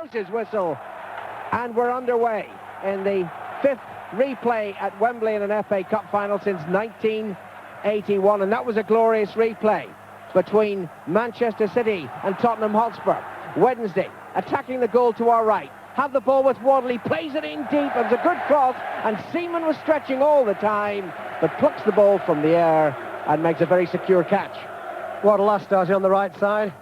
Coach's whistle, and we're underway in the fifth replay at Wembley in an FA Cup final since 1981, and that was a glorious replay between Manchester City and Tottenham Hotspur. Wednesday, attacking the goal to our right, have the ball with Waddle, he plays it in deep, it's a good cross, and Seaman was stretching all the time, but plucks the ball from the air and makes a very secure catch. Waddle last started on the right side.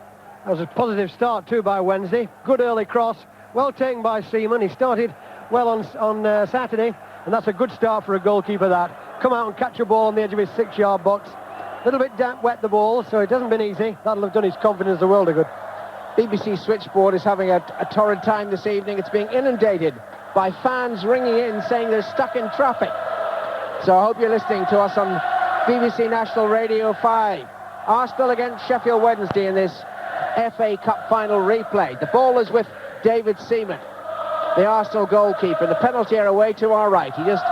That was a positive start too by Wednesday. Good early cross, well taken by Seaman. He started well on Saturday, and that's a good start for a goalkeeper. That come out and catch a ball on the edge of his 6-yard box. A little bit damp wet the ball, so it hasn't been easy. That'll have done his confidence a world of good. BBC Switchboard is having a torrid time this evening. It's being inundated by fans ringing in saying they're stuck in traffic. So I hope you're listening to us on BBC National Radio 5. Arsenal against Sheffield Wednesday in this FA Cup final replay. The ball is with David Seaman, the Arsenal goalkeeper. The penalty area away to our right. He just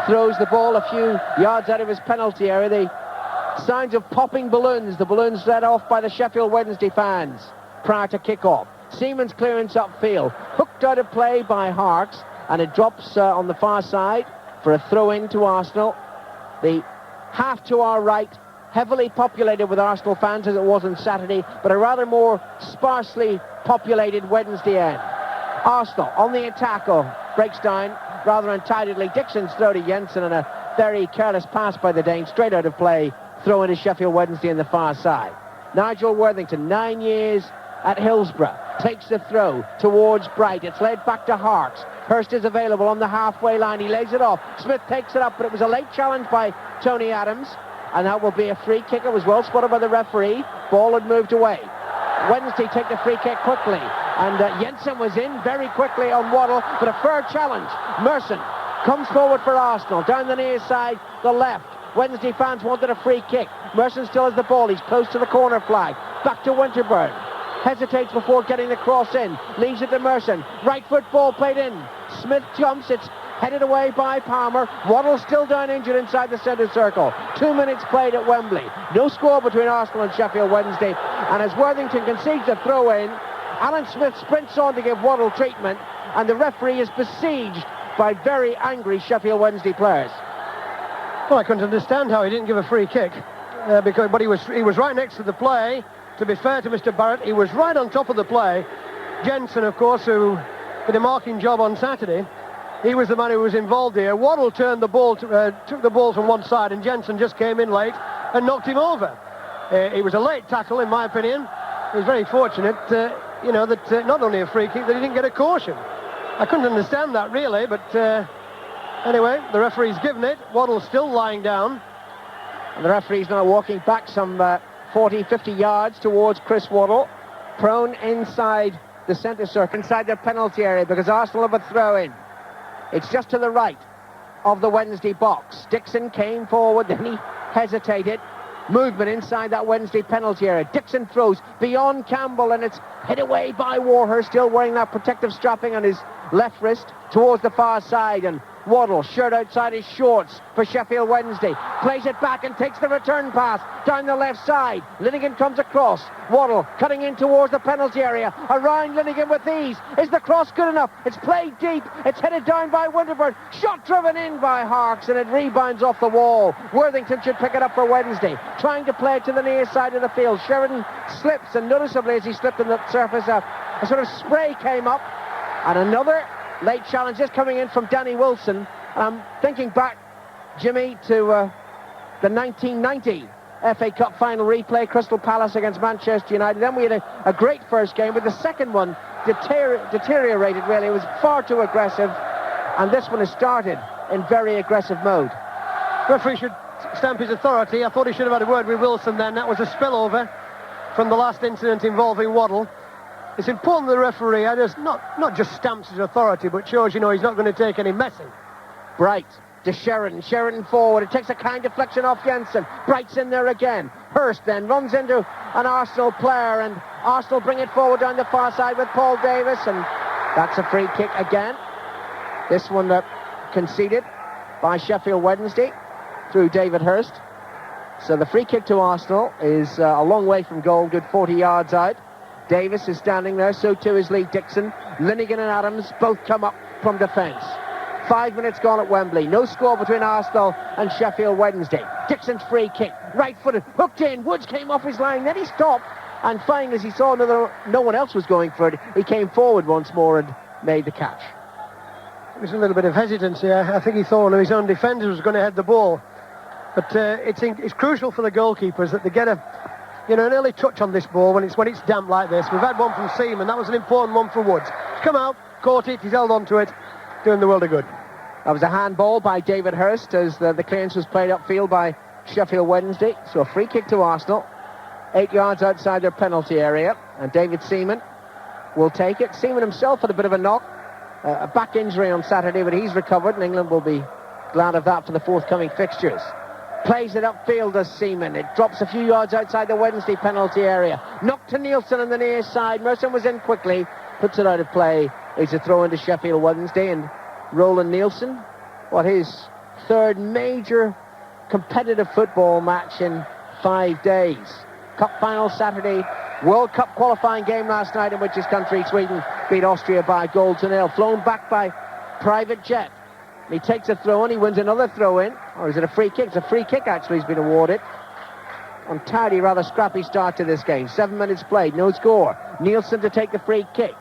throws the ball a few yards out of his penalty area. The signs of popping balloons. The balloons let off by the Sheffield Wednesday fans prior to kick-off. Seaman's clearance upfield. Hooked out of play by Harks, and it drops on the far side for a throw-in to Arsenal. The half to our right, heavily populated with Arsenal fans as it was on Saturday, but a rather more sparsely populated Wednesday end. Arsenal on the attack, breaks down rather untidily. Dixon's throw to Jensen, and a very careless pass by the Dane, straight out of play, throw into Sheffield Wednesday in the far side. Nigel Worthington, 9 years at Hillsborough, takes the throw towards Wright. It's led back to Harks. Hurst is available on the halfway line. He lays it off. Smith takes it up, but it was a late challenge by Tony Adams, and that will be a free kick. It was well spotted by the referee. Ball had moved away. Wednesday take the free kick quickly, and Jensen was in very quickly on Waddle, but a fair challenge. Merson comes forward for Arsenal, down the near side, the left. Wednesday fans wanted a free kick. Merson still has the ball. He's close to the corner flag. Back to Winterburn. Hesitates before getting the cross in. Leaves it to Merson. Right foot ball played in. Smith jumps. It's headed away by Palmer. Waddle still down injured inside the centre circle. 2 minutes played at Wembley. No score between Arsenal and Sheffield Wednesday. And as Worthington concedes a throw-in, Alan Smith sprints on to give Waddle treatment, and the referee is besieged by very angry Sheffield Wednesday players. Well, I couldn't understand how he didn't give a free kick, but he was right next to the play. To be fair to Mr. Barrett, he was right on top of the play. Jensen, of course, who did a marking job on Saturday, he was the man who was involved here. Waddle turned the ball, took the ball from one side, and Jensen just came in late and knocked him over. It was a late tackle, in my opinion. He was very fortunate, that not only a free kick, that he didn't get a caution. I couldn't understand that, really, but anyway, the referee's given it. Waddle's still lying down. And the referee's now walking back some 40, 50 yards towards Chris Waddle, prone inside the centre circle, inside their penalty area, because Arsenal have a throw-in. It's just to the right of the Wednesday box. Dixon came forward, then he hesitated. Movement inside that Wednesday penalty area. Dixon throws beyond Campbell, and it's hit away by Warhurst, still wearing that protective strapping on his left wrist, towards the far side, and Waddle, shirt outside his shorts for Sheffield Wednesday, plays it back and takes the return pass down the left side. Linighan comes across. Waddle cutting in towards the penalty area. Around Linighan with ease. Is the cross good enough? It's played deep. It's headed down by Winterburn. Shot driven in by Harks, and it rebounds off the wall. Worthington should pick it up for Wednesday. Trying to play it to the near side of the field. Sheridan slips, and noticeably as he slipped on the surface, a sort of spray came up. And another late challenge is coming in from Danny Wilson. I'm thinking back, Jimmy, to the 1990 FA Cup final replay, Crystal Palace against Manchester United. Then we had a great first game, but the second one deteriorated, really. It was far too aggressive, and this one has started in very aggressive mode. Referee should stamp his authority. I thought he should have had a word with Wilson then. That was a spillover from the last incident involving Waddle. It's important the referee not just stamps his authority, but shows, he's not going to take any messing. Bright to Sheridan forward. It takes a kind deflection off Jensen. Bright's in there again. Hurst then runs into an Arsenal player, and Arsenal bring it forward down the far side with Paul Davis, and that's a free kick again. This one conceded by Sheffield Wednesday through David Hurst. So the free kick to Arsenal is a long way from goal, good 40 yards out. Davis is standing there, so too is Lee Dixon. Linighan and Adams both come up from defence. 5 minutes gone at Wembley. No score between Arsenal and Sheffield Wednesday. Dixon's free kick, right-footed, hooked in. Woods came off his line, then he stopped. And finally, as he saw no one else was going for it, he came forward once more and made the catch. There was a little bit of hesitancy. I think he thought one of his own defenders was going to head the ball. But it's crucial for the goalkeepers that they get an early touch on this ball when it's damp like this. We've had one from Seaman. That was an important one for Woods. He's come out, caught it, he's held on to it, doing the world of good. That was a handball by David Hurst as the clearance was played upfield by Sheffield Wednesday. So a free kick to Arsenal. 8 yards outside their penalty area, and David Seaman will take it. Seaman himself had a bit of a knock, a back injury on Saturday, but he's recovered, and England will be glad of that for the forthcoming fixtures. Plays it upfield as Seaman. It drops a few yards outside the Wednesday penalty area. Knocked to Nielsen on the near side. Merson was in quickly, puts it out of play. It's a throw into Sheffield Wednesday, and Roland Nielsen, his third major competitive football match in 5 days. Cup final Saturday, World Cup qualifying game last night in which his country, Sweden, beat Austria by 1-0. Flown back by private jet. He takes a throw-in, he wins another throw-in. Or is it a free kick? It's a free kick, actually, he's been awarded. Entirely rather scrappy start to this game. 7 minutes played, no score. Nielsen to take the free kick.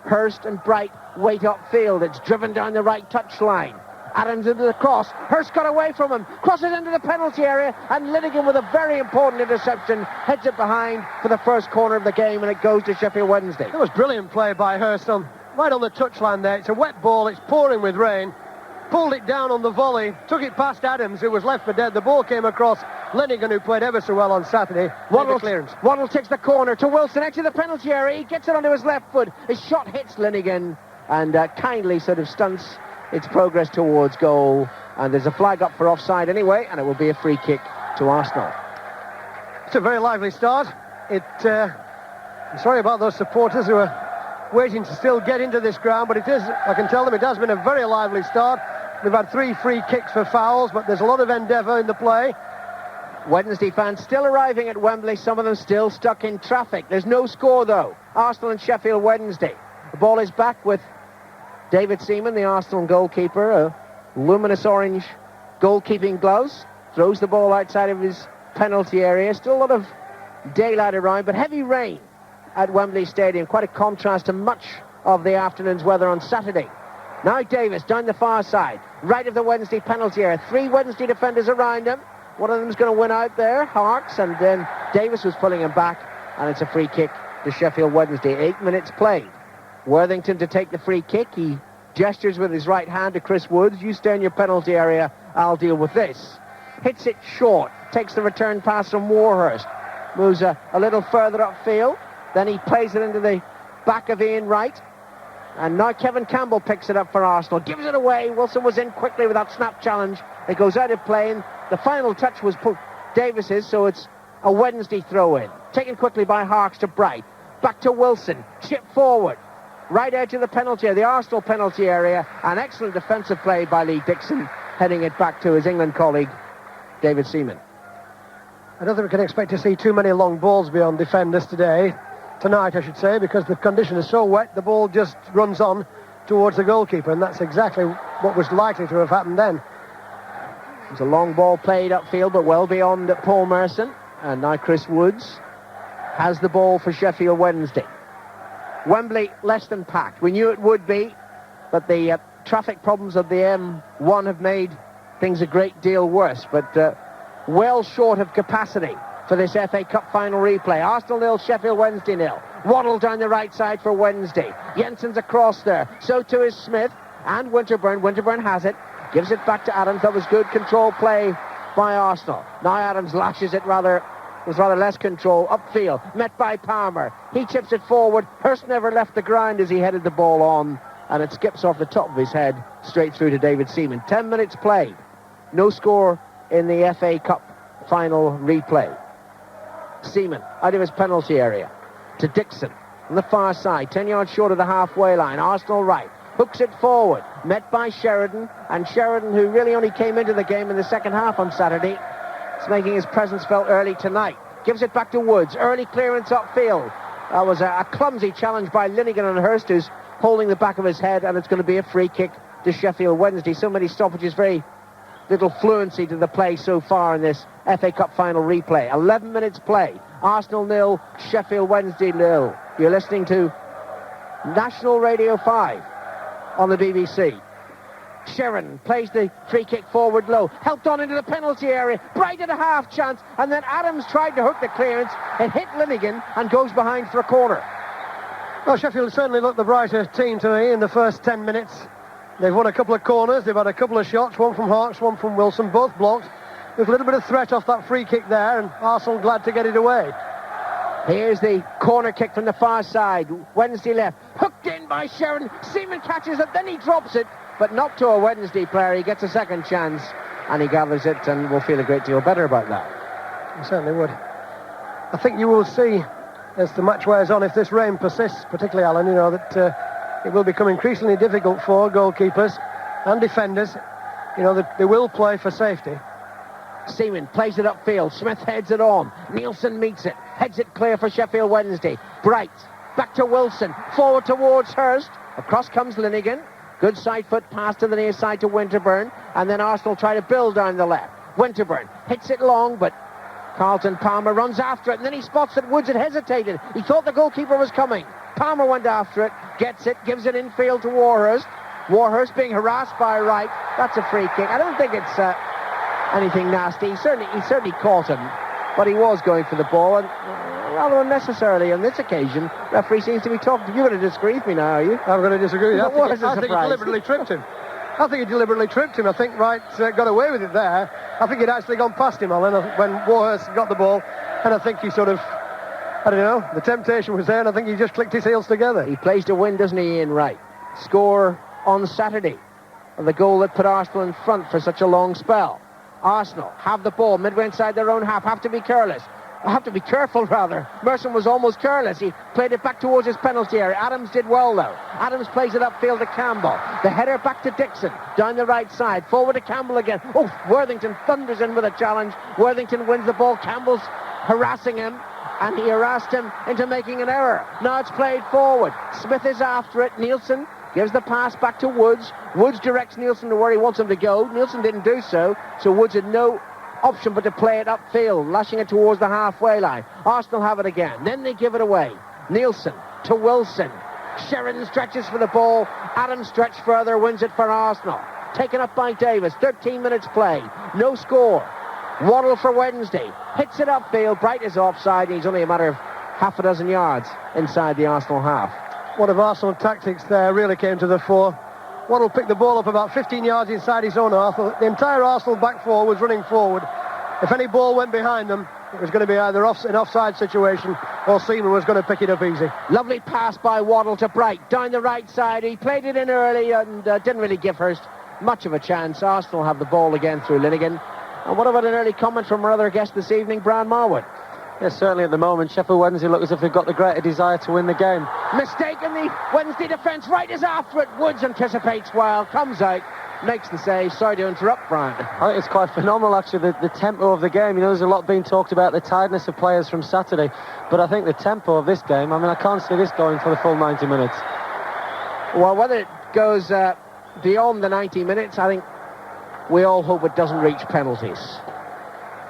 Hurst and Wright wait upfield. It's driven down the right touchline. Adams into the cross. Hurst got away from him. Crosses into the penalty area. And Linighan, with a very important interception, heads it behind for the first corner of the game, and it goes to Sheffield Wednesday. That was brilliant play by Hurst right on the touchline there. It's a wet ball. It's pouring with rain. Pulled it down on the volley. Took it past Adams, who was left for dead. The ball came across Linighan, who played ever so well on Saturday. Waddle takes the corner to Wilson, edge of the penalty area. He gets it onto his left foot. His shot hits Linighan and kindly sort of stunts its progress towards goal, and there's a flag up for offside anyway, and it will be a free kick to Arsenal. It's a very lively start. I'm sorry about those supporters who are waiting to still get into this ground, but I can tell them it has been a very lively start. We've had 3 free kicks for fouls, but there's a lot of endeavour in the play. Wednesday fans still arriving at Wembley, some of them still stuck in traffic. There's no score though. Arsenal and Sheffield Wednesday. The ball is back with David Seaman, the Arsenal goalkeeper, luminous orange goalkeeping gloves. Throws the ball outside of his penalty area. Still a lot of daylight around, but heavy rain at Wembley Stadium. Quite a contrast to much of the afternoon's weather on Saturday. Now Davis down the far side, right of the Wednesday penalty area. 3 Wednesday defenders around him. One of them's going to win out there, Harks, and then Davis was pulling him back, and it's a free kick to Sheffield Wednesday. 8 minutes played. Worthington to take the free kick. He gestures with his right hand to Chris Woods. You stay in your penalty area, I'll deal with this. Hits it short, takes the return pass from Warhurst. Moves a little further upfield. Then he plays it into the back of Ian Wright. And now Kevin Campbell picks it up for Arsenal. Gives it away. Wilson was in quickly with that snap challenge. It goes out of play. And the final touch was Davis's, so it's a Wednesday throw-in. Taken quickly by Harks to Bright. Back to Wilson. Chip forward. Right edge of the penalty area, the Arsenal penalty area. An excellent defensive play by Lee Dixon, heading it back to his England colleague, David Seaman. I don't think we can expect to see too many long balls beyond defenders tonight, I should say, because the condition is so wet, the ball just runs on towards the goalkeeper, and that's exactly what was likely to have happened then. It was a long ball played upfield, but well beyond Paul Merson. And now Chris Woods has the ball for Sheffield Wednesday. Wembley less than packed. We knew it would be, but the traffic problems of the M1 have made things a great deal worse, but well short of capacity for this FA Cup final replay. Arsenal 0, Sheffield Wednesday 0. Waddle down the right side for Wednesday. Jensen's across there. So too is Smith and Winterburn. Winterburn has it. Gives it back to Adams. That was good control play by Arsenal. Now Adams lashes it with rather less control upfield. Met by Palmer. He chips it forward. Hurst never left the ground as he headed the ball on, and it skips off the top of his head straight through to David Seaman. 10 minutes played. No score in the FA Cup final replay. Seaman out of his penalty area to Dixon on the far side, 10 yards short of the halfway line. Arsenal right, hooks it forward, met by Sheridan, and Sheridan, who really only came into the game in the second half on Saturday, is making his presence felt early tonight. Gives it back to Woods, early clearance upfield. That was a clumsy challenge by Linighan on Hurst, who's holding the back of his head, and it's going to be a free kick to Sheffield Wednesday. So many stoppages, very little fluency to the play so far in this FA Cup final replay. 11 minutes play. Arsenal 0, Sheffield Wednesday 0. You're listening to National Radio 5 on the BBC. Sheeran plays the free kick forward low, helped on into the penalty area. Bright had a half chance, and then Adams tried to hook the clearance. It hit Linighan and goes behind for a corner. Well, Sheffield certainly looked the brighter team to me in the first 10 minutes. They've won a couple of corners, they've had a couple of shots, one from Hawks, one from Wilson, both blocked. There's a little bit of threat off that free kick there, and Arsenal glad to get it away. Here's the corner kick from the far side. Wednesday left, hooked in by Sheeran. Seaman catches it, then he drops it, but not to a Wednesday player. He gets a second chance, and he gathers it, and will feel a great deal better about that. He certainly would. I think you will see, as the match wears on, if this rain persists, particularly, Alan, you know, that it will become increasingly difficult for goalkeepers and defenders, you know, that they will play for safety. Seaman plays it upfield. Smith heads it on. Nielsen meets it. Heads it clear for Sheffield Wednesday. Wright back to Wilson. Forward towards Hurst. Across comes Linighan. Good side foot pass to the near side to Winterburn. And then Arsenal try to build down the left. Winterburn hits it long, but Carlton Palmer runs after it. And then he spots that Woods had hesitated. He thought the goalkeeper was coming. Palmer went after it. Gets it. Gives it infield to Warhurst. Warhurst being harassed by Wright. That's a free kick. I don't think it's anything nasty. He certainly caught him, but he was going for the ball, and rather unnecessarily on this occasion. Referee seems to be talking. You're going to disagree with me now, are you? I'm going to disagree with you. I think he deliberately tripped him. I think Wright got away with it there. I think he'd actually gone past him, Alan, when Warhurst got the ball, and I think he sort of, I don't know, the temptation was there, and I think he just clicked his heels together. He plays to win, doesn't he, Ian Wright? Score on Saturday of the goal that put Arsenal in front for such a long spell. Arsenal have the ball midway inside their own half. Have to be careful, rather. Merson was almost careless. He played it back towards his penalty area. Adams did well, though. Adams plays it upfield to Campbell. The header back to Dixon. Down the right side. Forward to Campbell again. Oh, Worthington thunders in with a challenge. Worthington wins the ball. Campbell's harassing him, and he harassed him into making an error. Now it's played forward. Smith is after it. Nielsen gives the pass back to Woods. Woods directs Nielsen to where he wants him to go. Nielsen didn't do so, so Woods had no option but to play it upfield, lashing it towards the halfway line. Arsenal have it again. Then they give it away. Nielsen to Wilson. Sheridan stretches for the ball. Adams stretched further, wins it for Arsenal. Taken up by Davis. 13 minutes play. No score. Waddle for Wednesday. Hits it upfield. Bright is offside, and he's only a matter of half a dozen yards inside the Arsenal half. One of Arsenal tactics there really came to the fore. Waddle picked the ball up about 15 yards inside his own half. The entire Arsenal back four was running forward. If any ball went behind them, it was going to be either an offside situation or Seaman was going to pick it up easy. Lovely pass by Waddle to Bright down the right side. He played it in early and didn't really give Hurst much of a chance. Arsenal have the ball again through Linighan. And what about an early comment from our other guest this evening, Brian Marwood? Yes, certainly at the moment, Sheffield Wednesday look as if they've got the greater desire to win the game. Mistake in the Wednesday defence. Wright is after it. Woods anticipates well, comes out, makes the save. Sorry to interrupt, Brian. I think it's quite phenomenal, actually, the tempo of the game. You know, there's a lot being talked about the tiredness of players from Saturday, but I think the tempo of this game, I mean, I can't see this going for the full 90 minutes. Well, whether it goes beyond the 90 minutes, I think we all hope it doesn't reach penalties.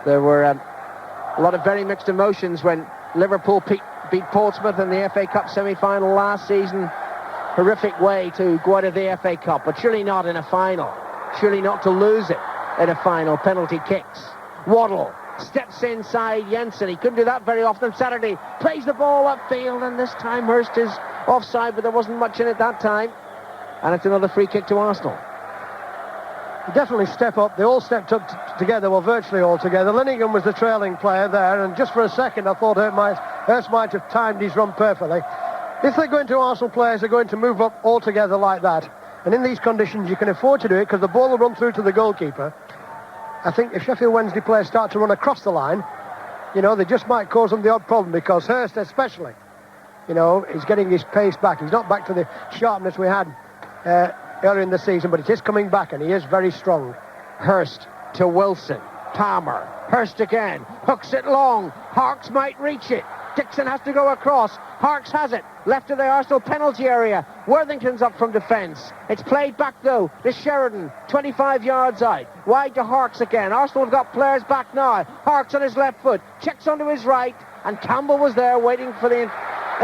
There were a lot of very mixed emotions when Liverpool beat Portsmouth in the FA Cup semi-final last season. Horrific way to go out of the FA Cup, but surely not in a final. Surely not to lose it in a final. Penalty kicks. Waddle steps inside Jensen. He couldn't do that very often. Saturday plays the ball upfield, and this time Hurst is offside, but there wasn't much in it that time. And it's another free kick to Arsenal. Definitely step up. They all stepped up together, well, virtually all together. Linighan was the trailing player there, and just for a second I thought Hurst might have timed his run perfectly. If they're going to, Arsenal players are going to move up all together like that, and in these conditions you can afford to do it because the ball will run through to the goalkeeper. I think if Sheffield Wednesday players start to run across the line, you know, they just might cause them the odd problem, because Hurst especially, you know, is getting his pace back. He's not back to the sharpness we had earlier in the season, but it is coming back, and he is very strong. Hurst to Wilson. Palmer. Hurst again. Hooks it long. Hawks might reach it. Dixon has to go across. Harks has it. Left of the Arsenal penalty area. Worthington's up from defence. It's played back, though, to Sheridan. 25 yards out. Wide to Harks again. Arsenal have got players back now. Harks on his left foot. Checks onto his right. And Campbell was there waiting for the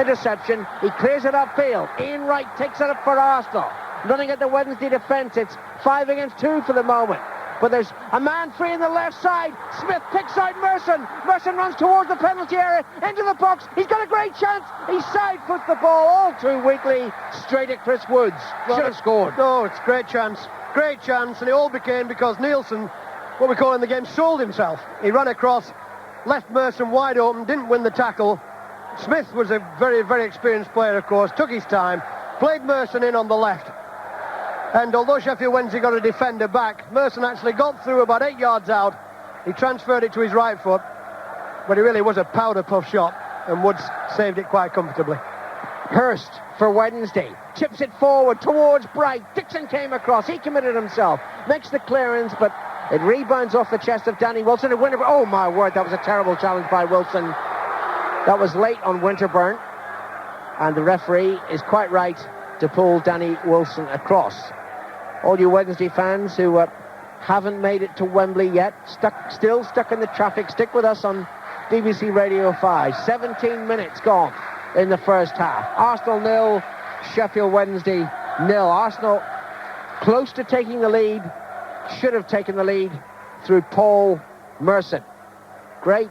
interception. He clears it upfield. Ian Wright takes it up for Arsenal. Running at the Wednesday defence. It's 5 against 2 for the moment. But there's a man free in the left side. Smith picks out Merson. Merson runs towards the penalty area, into the box. He's got a great chance. He side puts the ball all too weakly straight at Chris Woods. Should have scored. No, it's a great chance. Great chance, and it all became because Nielsen, what we call in the game, sold himself. He ran across, left Merson wide open, didn't win the tackle. Smith was a very, very experienced player, of course, took his time, played Merson in on the left. And although Sheffield Wednesday got a defender back, Merson actually got through about 8 yards out. He transferred it to his right foot, but it really was a powder puff shot, and Woods saved it quite comfortably. Hurst for Wednesday. Chips it forward towards Bright. Dixon came across. He committed himself. Makes the clearance, but it rebounds off the chest of Danny Wilson. And Winterburn. Oh, my word, that was a terrible challenge by Wilson. That was late on Winterburn. And the referee is quite right to pull Danny Wilson across. All you Wednesday fans who haven't made it to Wembley yet, still stuck in the traffic, stick with us on BBC Radio 5. 17 minutes gone in the first half. Arsenal 0, Sheffield Wednesday 0. Arsenal close to taking the lead, should have taken the lead through Paul Merson. Great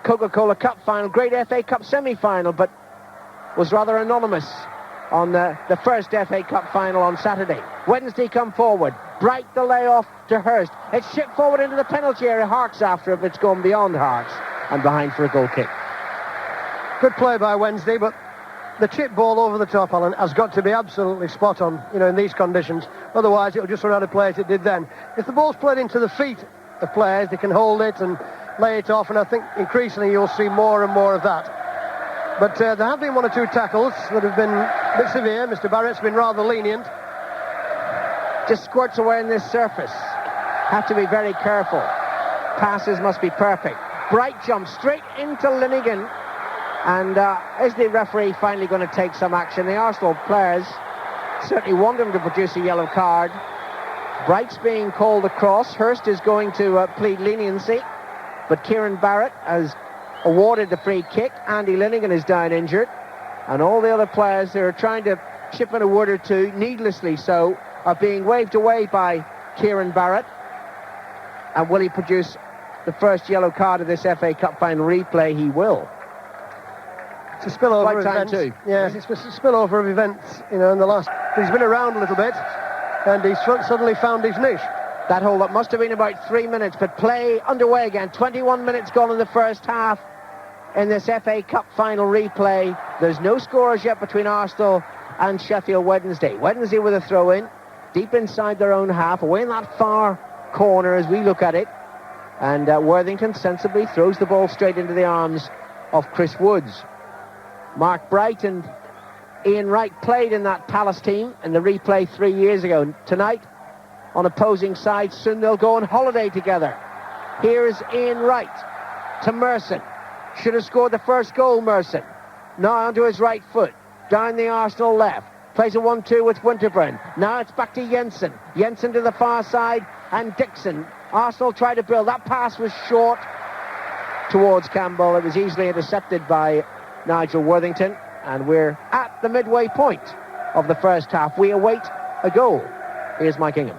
Coca-Cola Cup final, great FA Cup semi-final, but was rather anonymous on the first FA Cup final on Saturday. Wednesday come forward. Bright the layoff to Hurst. It's shipped forward into the penalty area. Harks after it, but it's gone beyond Harks and behind for a goal kick. Good play by Wednesday, but the chip ball over the top, Alan, has got to be absolutely spot on, in these conditions. Otherwise, it'll just run out of play as it did then. If the ball's played into the feet of players, they can hold it and lay it off, and I think increasingly you'll see more and more of that. But there have been one or two tackles that have been a bit severe. Mr. Barrett's been rather lenient. Just squirts away on this surface. Have to be very careful. Passes must be perfect. Bright jumps straight into Linighan. And is the referee finally going to take some action? The Arsenal players certainly want him to produce a yellow card. Bright's being called across. Hurst is going to plead leniency. But Kieran Barrett has awarded the free kick. Andy Linighan is down injured. And all the other players who are trying to chip in a word or two, needlessly so, are being waved away by Kieran Barrett. And will he produce the first yellow card of this FA Cup final replay? He will. It's a spillover of events. Too. Yes, it's a spillover of events, in the last... He's been around a little bit, and he's suddenly found his niche. That hold-up must have been about 3 minutes, but play underway again. 21 minutes gone in the first half in this FA Cup final replay. There's no scores yet between Arsenal and Sheffield Wednesday. Wednesday with a throw-in, deep inside their own half, away in that far corner as we look at it. And Worthington sensibly throws the ball straight into the arms of Chris Woods. Mark Bright and Ian Wright played in that Palace team in the replay 3 years ago. Tonight, on opposing sides, soon they'll go on holiday together. Here's Ian Wright to Merson. Should have scored the first goal, Merson. Now onto his right foot. Down the Arsenal left. Plays a 1-2 with Winterburn. Now it's back to Jensen. Jensen to the far side and Dixon. Arsenal tried to build. That pass was short towards Campbell. It was easily intercepted by Nigel Worthington. And we're at the midway point of the first half. We await a goal. Here's Mike Ingham.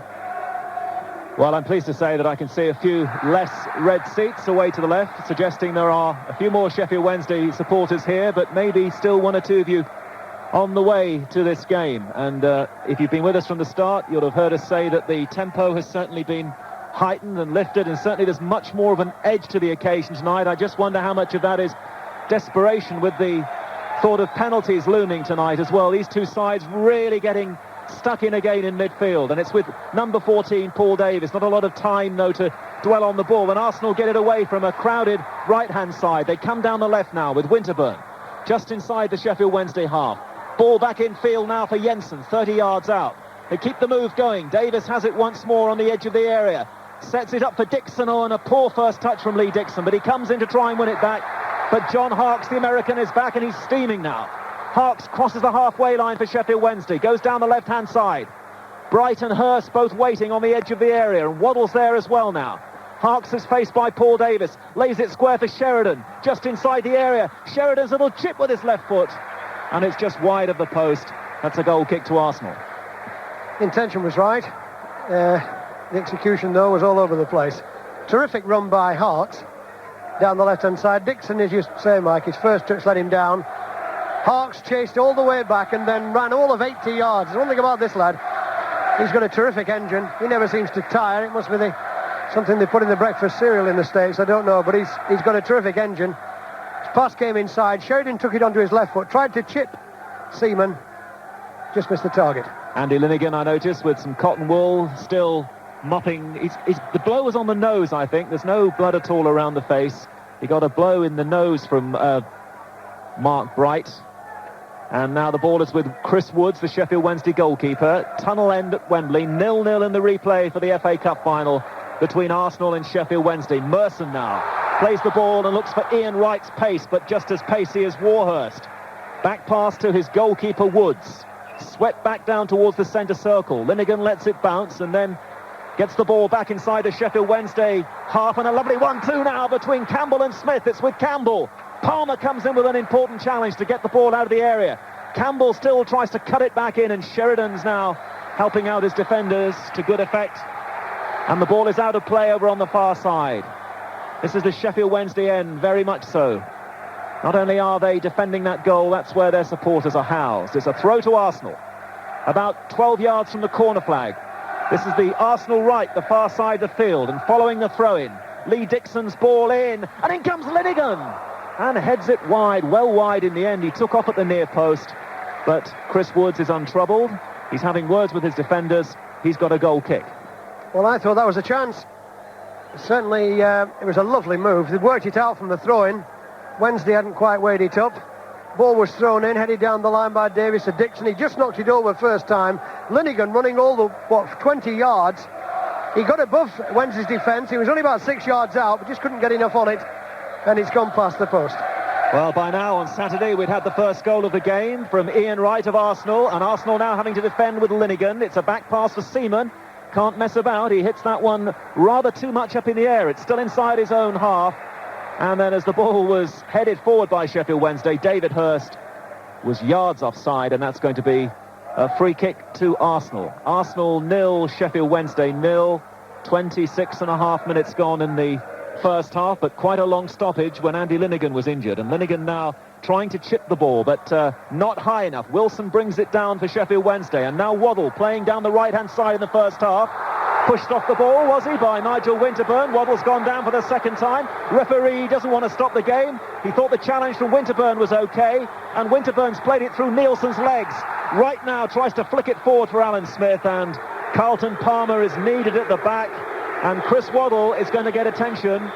Well, I'm pleased to say that I can see a few less red seats away to the left, suggesting there are a few more Sheffield Wednesday supporters here, but maybe still one or two of you on the way to this game. And if you've been with us from the start, you'll have heard us say that the tempo has certainly been heightened and lifted, and certainly there's much more of an edge to the occasion tonight. I just wonder how much of that is desperation with the thought of penalties looming tonight as well. These two sides really getting stuck in again in midfield, and it's with number 14 Paul Davis. Not a lot of time though to dwell on the ball, and Arsenal get it away from a crowded right hand side. They come down the left now with Winterburn just inside the Sheffield Wednesday half. Ball back in field now for Jensen, 30 yards out. They keep the move going. Davis has it once more on the edge of the area, sets it up for Dixon. Oh, and a poor first touch from Lee Dixon, but he comes in to try and win it back. But John Harkes, the American, is back and he's steaming now. Harkes crosses the halfway line for Sheffield Wednesday, goes down the left-hand side. Wright and Hurst both waiting on the edge of the area, and Waddle's there as well now. Harkes is faced by Paul Davis, lays it square for Sheridan, just inside the area. Sheridan's little chip with his left foot, and it's just wide of the post. That's a goal kick to Arsenal. The intention was right. The execution, though, was all over the place. Terrific run by Harkes down the left-hand side. Dixon, as you say, Mike, his first touch let him down. Harkes chased all the way back and then ran all of 80 yards. There's one thing about this lad. He's got a terrific engine. He never seems to tire. It must be something they put in the breakfast cereal in the States. I don't know, but he's got a terrific engine. His pass came inside. Sheridan took it onto his left foot, tried to chip Seaman, just missed the target. Andy Linighan, I noticed, with some cotton wool, still mopping. The blow was on the nose, I think. There's no blood at all around the face. He got a blow in the nose from Mark Wright. And now the ball is with Chris Woods, the Sheffield Wednesday goalkeeper. Tunnel end at Wembley, 0-0 in the replay for the FA Cup final between Arsenal and Sheffield Wednesday. Murson now plays the ball and looks for Ian Wright's pace, but just as pacey as Warhurst. Back pass to his goalkeeper Woods. Swept back down towards the centre circle. Linighan lets it bounce and then gets the ball back inside the Sheffield Wednesday half, and a lovely 1-2 now between Campbell and Smith. It's with Campbell. Palmer comes in with an important challenge to get the ball out of the area. Campbell still tries to cut it back in, and Sheridan's now helping out his defenders to good effect. And the ball is out of play over on the far side. This is the Sheffield Wednesday end, very much so. Not only are they defending that goal, that's where their supporters are housed. It's a throw to Arsenal, about 12 yards from the corner flag. This is the Arsenal right, the far side of the field, and following the throw-in, Lee Dixon's ball in, and in comes Linighan, and heads it wide, well wide in the end. He took off at the near post, but Chris Woods is untroubled. He's having words with his defenders. He's got a goal kick. Well, I thought that was a chance. Certainly, it was a lovely move. They worked it out from the throw-in. Wednesday hadn't quite weighed it up. Ball was thrown in, headed down the line by Davis to Dixon. He just knocked it over first time. Linighan running all the, 20 yards. He got above Wednesday's defence. He was only about 6 yards out, but just couldn't get enough on it. And it's gone past the post. Well, by now on Saturday we'd had the first goal of the game from Ian Wright of Arsenal, and Arsenal now having to defend with Linighan. It's a back pass for Seaman. Can't mess about. He hits that one rather too much up in the air. It's still inside his own half. And then as the ball was headed forward by Sheffield Wednesday, David Hurst was yards offside, and that's going to be a free kick to Arsenal. Arsenal 0, Sheffield Wednesday 0. 26 and a half minutes gone in the first half, but quite a long stoppage when Andy Linighan was injured. And Linighan now trying to chip the ball, but not high enough. Wilson brings it down for Sheffield Wednesday, and now Waddle playing down the right-hand side in the first half. Pushed off the ball, was he, by Nigel Winterburn. Waddle's gone down for the second time. Referee doesn't want to stop the game. He thought the challenge from Winterburn was okay, and Winterburn's played it through Nielsen's legs. Right now tries to flick it forward for Alan Smith, and Carlton Palmer is needed at the back, and Chris Waddle is going to get attention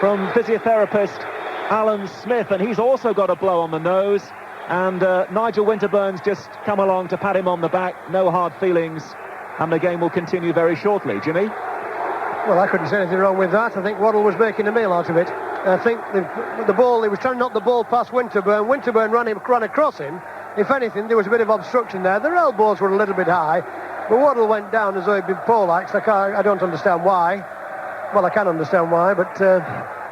from physiotherapist Alan Smith, and he's also got a blow on the nose, and Nigel Winterburn's just come along to pat him on the back. No hard feelings, and the game will continue very shortly. Jimmy? Well, I couldn't say anything wrong with that. I think Waddle was making a meal out of it. I think the ball, he was trying to knock the ball past Winterburn. Winterburn ran across him. If anything, there was a bit of obstruction there. Their elbows were a little bit high, but Waddle went down as though he'd been poleaxed. I don't understand why. Well, I can understand why, but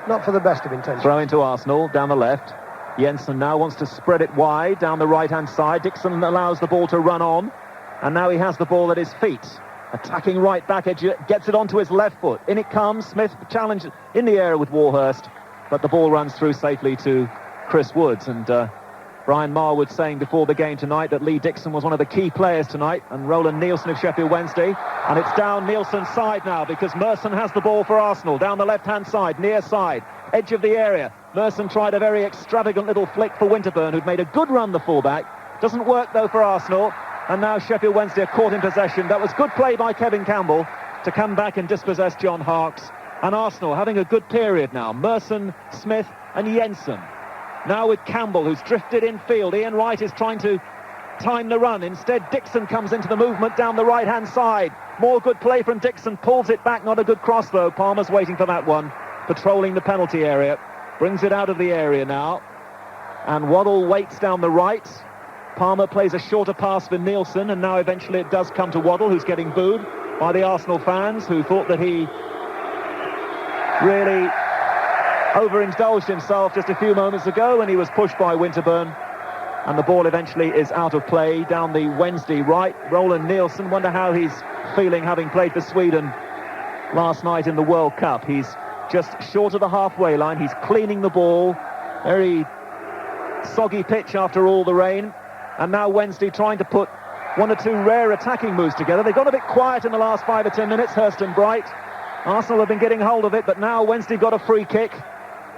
not for the best of intentions. Throw into Arsenal, down the left. Jensen now wants to spread it wide down the right-hand side. Dixon allows the ball to run on, and now he has the ball at his feet. Attacking right back edge, gets it onto his left foot. In it comes. Smith challenged in the air with Warhurst, but the ball runs through safely to Chris Woods. And Brian Marwood saying before the game tonight that Lee Dixon was one of the key players tonight, and Roland Nielsen of Sheffield Wednesday. And it's down Nielsen's side now, because Murson has the ball for Arsenal, down the left-hand side, near side, edge of the area. Murson tried a very extravagant little flick for Winterburn, who'd made a good run, the fullback. Doesn't work, though, for Arsenal. And now Sheffield Wednesday are caught in possession. That was good play by Kevin Campbell to come back and dispossess John Harkes. And Arsenal having a good period now. Murson, Smith and Jensen. Now with Campbell, who's drifted infield. Ian Wright is trying to time the run. Instead, Dixon comes into the movement down the right-hand side. More good play from Dixon. Pulls it back. Not a good cross, though. Palmer's waiting for that one. Patrolling the penalty area. brings it out of the area now. And Waddle waits down the right. Palmer plays a shorter pass for Nielsen, and now eventually it does come to Waddle, who's getting booed by the Arsenal fans, who thought that he really overindulged himself just a few moments ago when he was pushed by Winterburn. And the ball eventually is out of play down the Wednesday right. Roland Nielsen, wonder how he's feeling having played for Sweden last night in the World Cup. He's just short of the halfway line. He's cleaning the ball. Very soggy pitch after all the rain. And now Wednesday trying to put one or two rare attacking moves together. They've got a bit quiet in the last 5 or 10 minutes, Hurst and Wright. Arsenal have been getting hold of it, but now Wednesday got a free kick.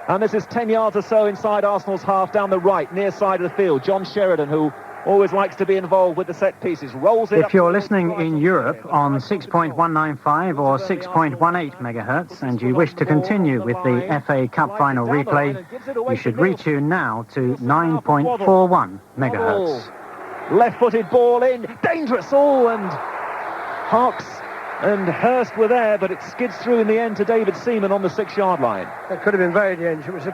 And this is 10 yards or so inside Arsenal's half down the right, near side of the field. John Sheridan, who always likes to be involved with the set pieces, rolls it. If you're listening in Europe on 6.195 or 6.18 megahertz and you wish to continue with the FA Cup final replay, you should retune now to 9.41 megahertz. Left-footed ball in, dangerous, and Hawks and Hurst were there, but it skids through in the end to David Seaman on the 6-yard line. It could have been very dangerous.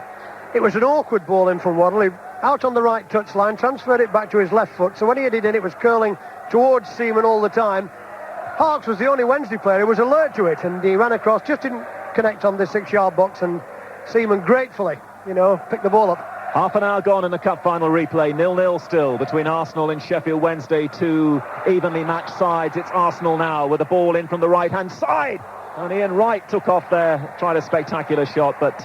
It was an awkward ball in from Waddle. He out on the right touchline, transferred it back to his left foot. So when he hit it in, it was curling towards Seaman all the time. Hawks was the only Wednesday player who was alert to it, and he ran across, just didn't connect on the 6-yard box, and Seaman gratefully, picked the ball up. Half an hour gone in the cup final replay. 0-0 still between Arsenal and Sheffield Wednesday, two evenly matched sides. It's Arsenal now with the ball in from the right-hand side. And Ian Wright took off there, tried a spectacular shot, but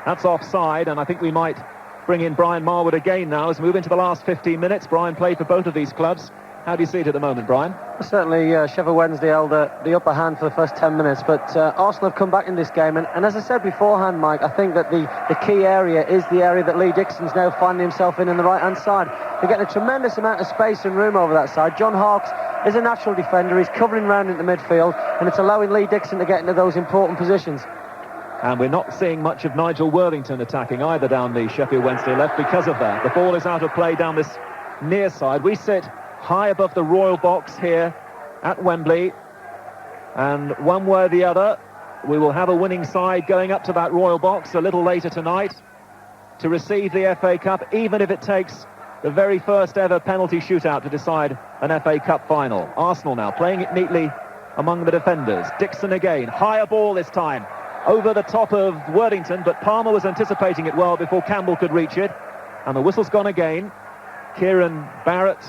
that's offside. And I think we might bring in Brian Marwood again now as we move into the last 15 minutes. Brian played for both of these clubs. How do you see it at the moment, Brian? Certainly, Sheffield Wednesday held the upper hand for the first 10 minutes, but Arsenal have come back in this game, and as I said beforehand, Mike, I think that the key area is the area that Lee Dixon's now finding himself in the right-hand side. They're getting a tremendous amount of space and room over that side. John Hawks is a natural defender. He's covering round into midfield, and it's allowing Lee Dixon to get into those important positions. And we're not seeing much of Nigel Worthington attacking either down the Sheffield Wednesday left because of that. The ball is out of play down this near side. We sit high above the Royal Box here at Wembley, and one way or the other we will have a winning side going up to that Royal Box a little later tonight to receive the FA Cup, even if it takes the very first ever penalty shootout to decide an FA Cup final. Arsenal now playing it neatly among the defenders. Dixon again, higher ball this time over the top of Worthington, but Palmer was anticipating it well before Campbell could reach it, and the whistle's gone again. Kieran Barrett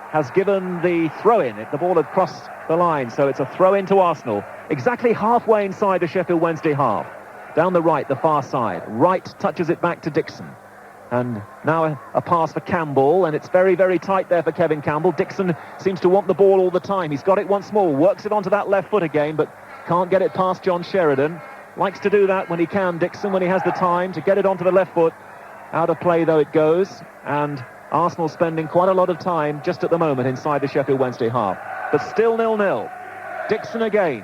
has given the throw-in. The ball had crossed the line, so it's a throw-in to Arsenal. Exactly halfway inside the Sheffield Wednesday half. Down the right, the far side. Wright touches it back to Dixon. And now a pass for Campbell, and it's very, very tight there for Kevin Campbell. Dixon seems to want the ball all the time. He's got it once more, works it onto that left foot again, but can't get it past John Sheridan. Likes to do that when he can, Dixon, when he has the time to get it onto the left foot. Out of play, though, it goes, and Arsenal spending quite a lot of time just at the moment inside the Sheffield Wednesday half. But still 0-0. Dixon again.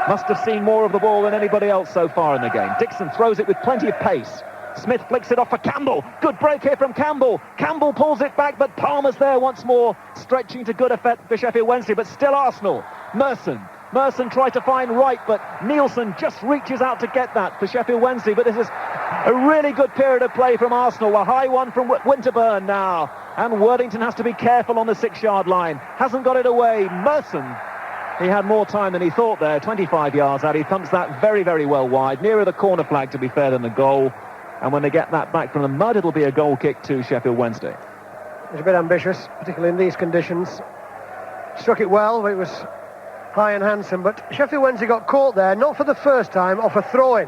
Must have seen more of the ball than anybody else so far in the game. Dixon throws it with plenty of pace. Smith flicks it off for Campbell. Good break here from Campbell. Campbell pulls it back, but Palmer's there once more, stretching to good effect for Sheffield Wednesday, but still Arsenal. Merson tried to find Wright, but Nielsen just reaches out to get that for Sheffield Wednesday. But this is a really good period of play from Arsenal. A high one from Winterburn now. And Worthington has to be careful on the 6-yard line. Hasn't got it away. Merson, he had more time than he thought there. 25 yards out. He thumps that very, very well wide. Nearer the corner flag, to be fair, than the goal. And when they get that back from the mud, it'll be a goal kick to Sheffield Wednesday. It's a bit ambitious, particularly in these conditions. Struck it well, but it was high and handsome, but Sheffield Wednesday got caught there, not for the first time, off a throw-in.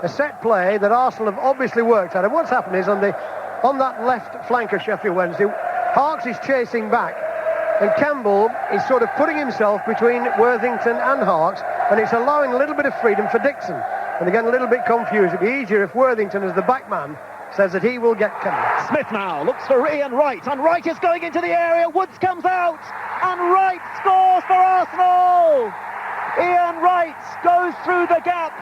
A set play that Arsenal have obviously worked at. And what's happened is on that left flank of Sheffield Wednesday, Hawks is chasing back, and Campbell is sort of putting himself between Worthington and Hawks, and it's allowing a little bit of freedom for Dixon. And they're getting a little bit confused. It'd be easier if Worthington, as the back man, says that he will get Campbell. Smith now looks for Ian Wright, and Wright is going into the area. Woods comes out, and Wright scores for Arsenal. Ian Wright goes through the gap.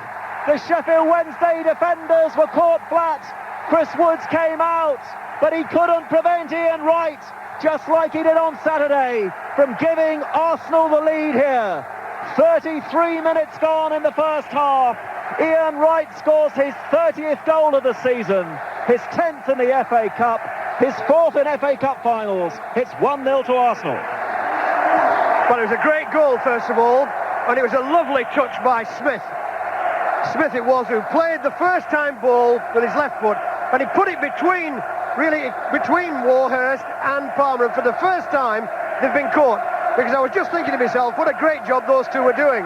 The Sheffield Wednesday defenders were caught flat. Chris Woods came out, but he couldn't prevent Ian Wright, just like he did on Saturday, from giving Arsenal the lead here. 33 minutes gone in the first half. Ian Wright scores his 30th goal of the season, his 10th in the FA Cup, his 4th in FA Cup finals. It's 1-0 to Arsenal. Well, it was a great goal, first of all, and it was a lovely touch by Smith. Smith it was who played the first time ball with his left foot, and he put it between Warhurst and Palmer, and for the first time they've been caught. Because I was just thinking to myself, what a great job those two were doing.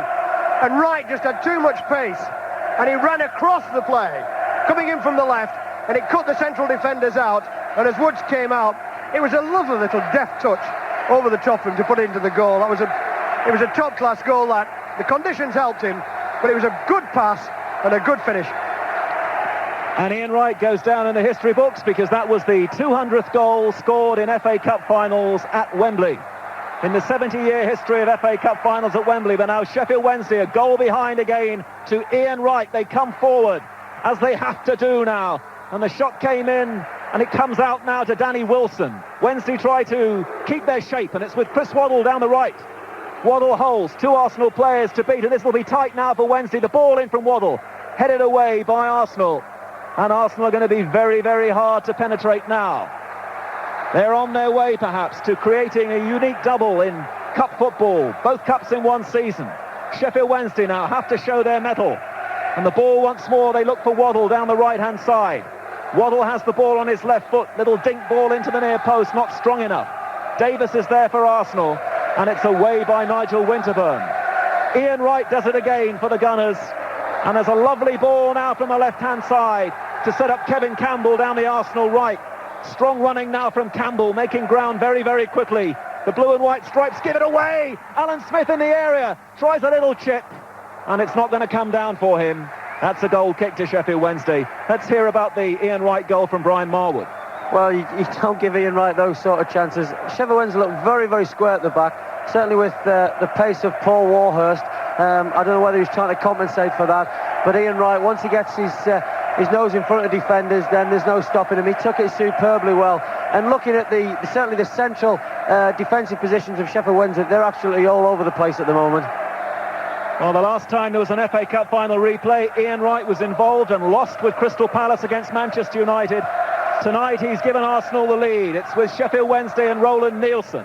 And Wright just had too much pace, and he ran across the play, coming in from the left, and it cut the central defenders out, and as Woods came out, it was a lovely little deft touch over the top of him to put into the goal. It was a top-class goal. That the conditions helped him, but it was a good pass and a good finish. And Ian Wright goes down in the history books because that was the 200th goal scored in FA Cup finals at Wembley. In the 70-year history of FA Cup finals at Wembley, but now Sheffield Wednesday a goal behind again to Ian Wright. They come forward, as they have to do now. And the shot came in, and it comes out now to Danny Wilson. Wednesday try to keep their shape, and it's with Chris Waddle down the right. Waddle holds 2 Arsenal players to beat, and this will be tight now for Wednesday. The ball in from Waddle, headed away by Arsenal. And Arsenal are going to be very, very hard to penetrate now. They're on their way, perhaps, to creating a unique double in cup football. Both cups in one season. Sheffield Wednesday now have to show their mettle. And the ball once more, they look for Waddle down the right-hand side. Waddle has the ball on his left foot. Little dink ball into the near post, not strong enough. Davis is there for Arsenal, and it's away by Nigel Winterburn. Ian Wright does it again for the Gunners. And there's a lovely ball now from the left-hand side to set up Kevin Campbell down the Arsenal right. Strong running now from Campbell, making ground very, very quickly. The blue and white stripes give it away. Alan Smith in the area, tries a little chip, and it's not going to come down for him. That's a goal kick to Sheffield Wednesday. Let's hear about the Ian Wright goal from Brian Marwood. Well, you don't give Ian Wright those sort of chances. Sheffield Wednesday look very, very square at the back, certainly with the pace of Paul Warhurst. I don't know whether he's trying to compensate for that, but Ian Wright, once he gets his nose in front of defenders, then there's no stopping him. He took it superbly well. And looking at certainly the central defensive positions of Sheffield Wednesday, they're absolutely all over the place at the moment. Well, the last time there was an FA Cup final replay, Ian Wright was involved and lost with Crystal Palace against Manchester United. Tonight he's given Arsenal the lead. It's with Sheffield Wednesday and Roland Nielsen.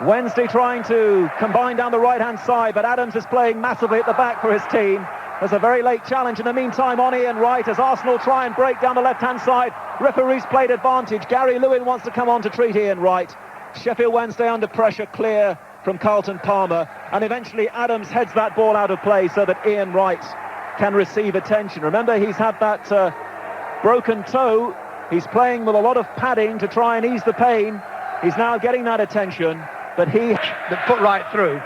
Wednesday trying to combine down the right-hand side, but Adams is playing massively at the back for his team. There's a very late challenge in the meantime on Ian Wright as Arsenal try and break down the left-hand side. Referee's played advantage. Gary Lewin wants to come on to treat Ian Wright. Sheffield Wednesday under pressure, clear from Carlton Palmer, and eventually Adams heads that ball out of play so that Ian Wright can receive attention. Remember, he's had that broken toe. He's playing with a lot of padding to try and ease the pain. He's now getting that attention, but that put right through.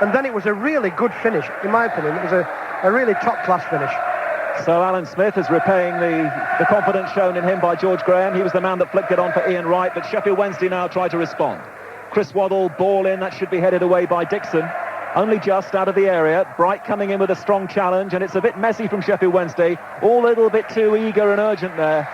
And then it was a really good finish, in my opinion. It was a really top-class finish. So Alan Smith is repaying the confidence shown in him by George Graham. He was the man that flicked it on for Ian Wright, but Sheffield Wednesday now try to respond. Chris Waddle, ball in, that should be headed away by Dixon. Only just out of the area. Bright coming in with a strong challenge, and it's a bit messy from Sheffield Wednesday. All a little bit too eager and urgent there.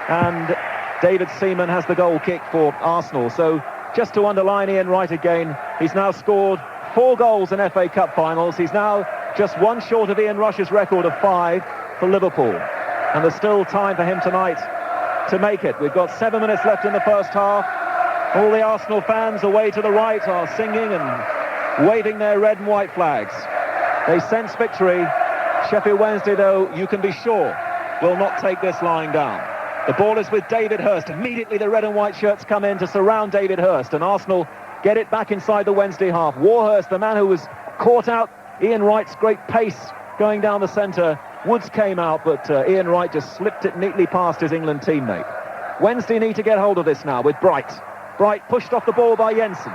And David Seaman has the goal kick for Arsenal. So just to underline Ian Wright again, he's now scored 4 goals in FA Cup finals. He's now just one short of Ian Rush's record of 5 for Liverpool. And there's still time for him tonight to make it. We've got 7 minutes left in the first half. All the Arsenal fans away to the right are singing and waving their red and white flags. They sense victory. Sheffield Wednesday, though, you can be sure, will not take this lying down. The ball is with David Hurst. Immediately the red and white shirts come in to surround David Hurst, and Arsenal get it back inside the Wednesday half. Warhurst, the man who was caught out Ian Wright's great pace going down the centre. Woods came out, but Ian Wright just slipped it neatly past his England teammate. Wednesday need to get hold of this now with Bright. Bright pushed off the ball by Jensen.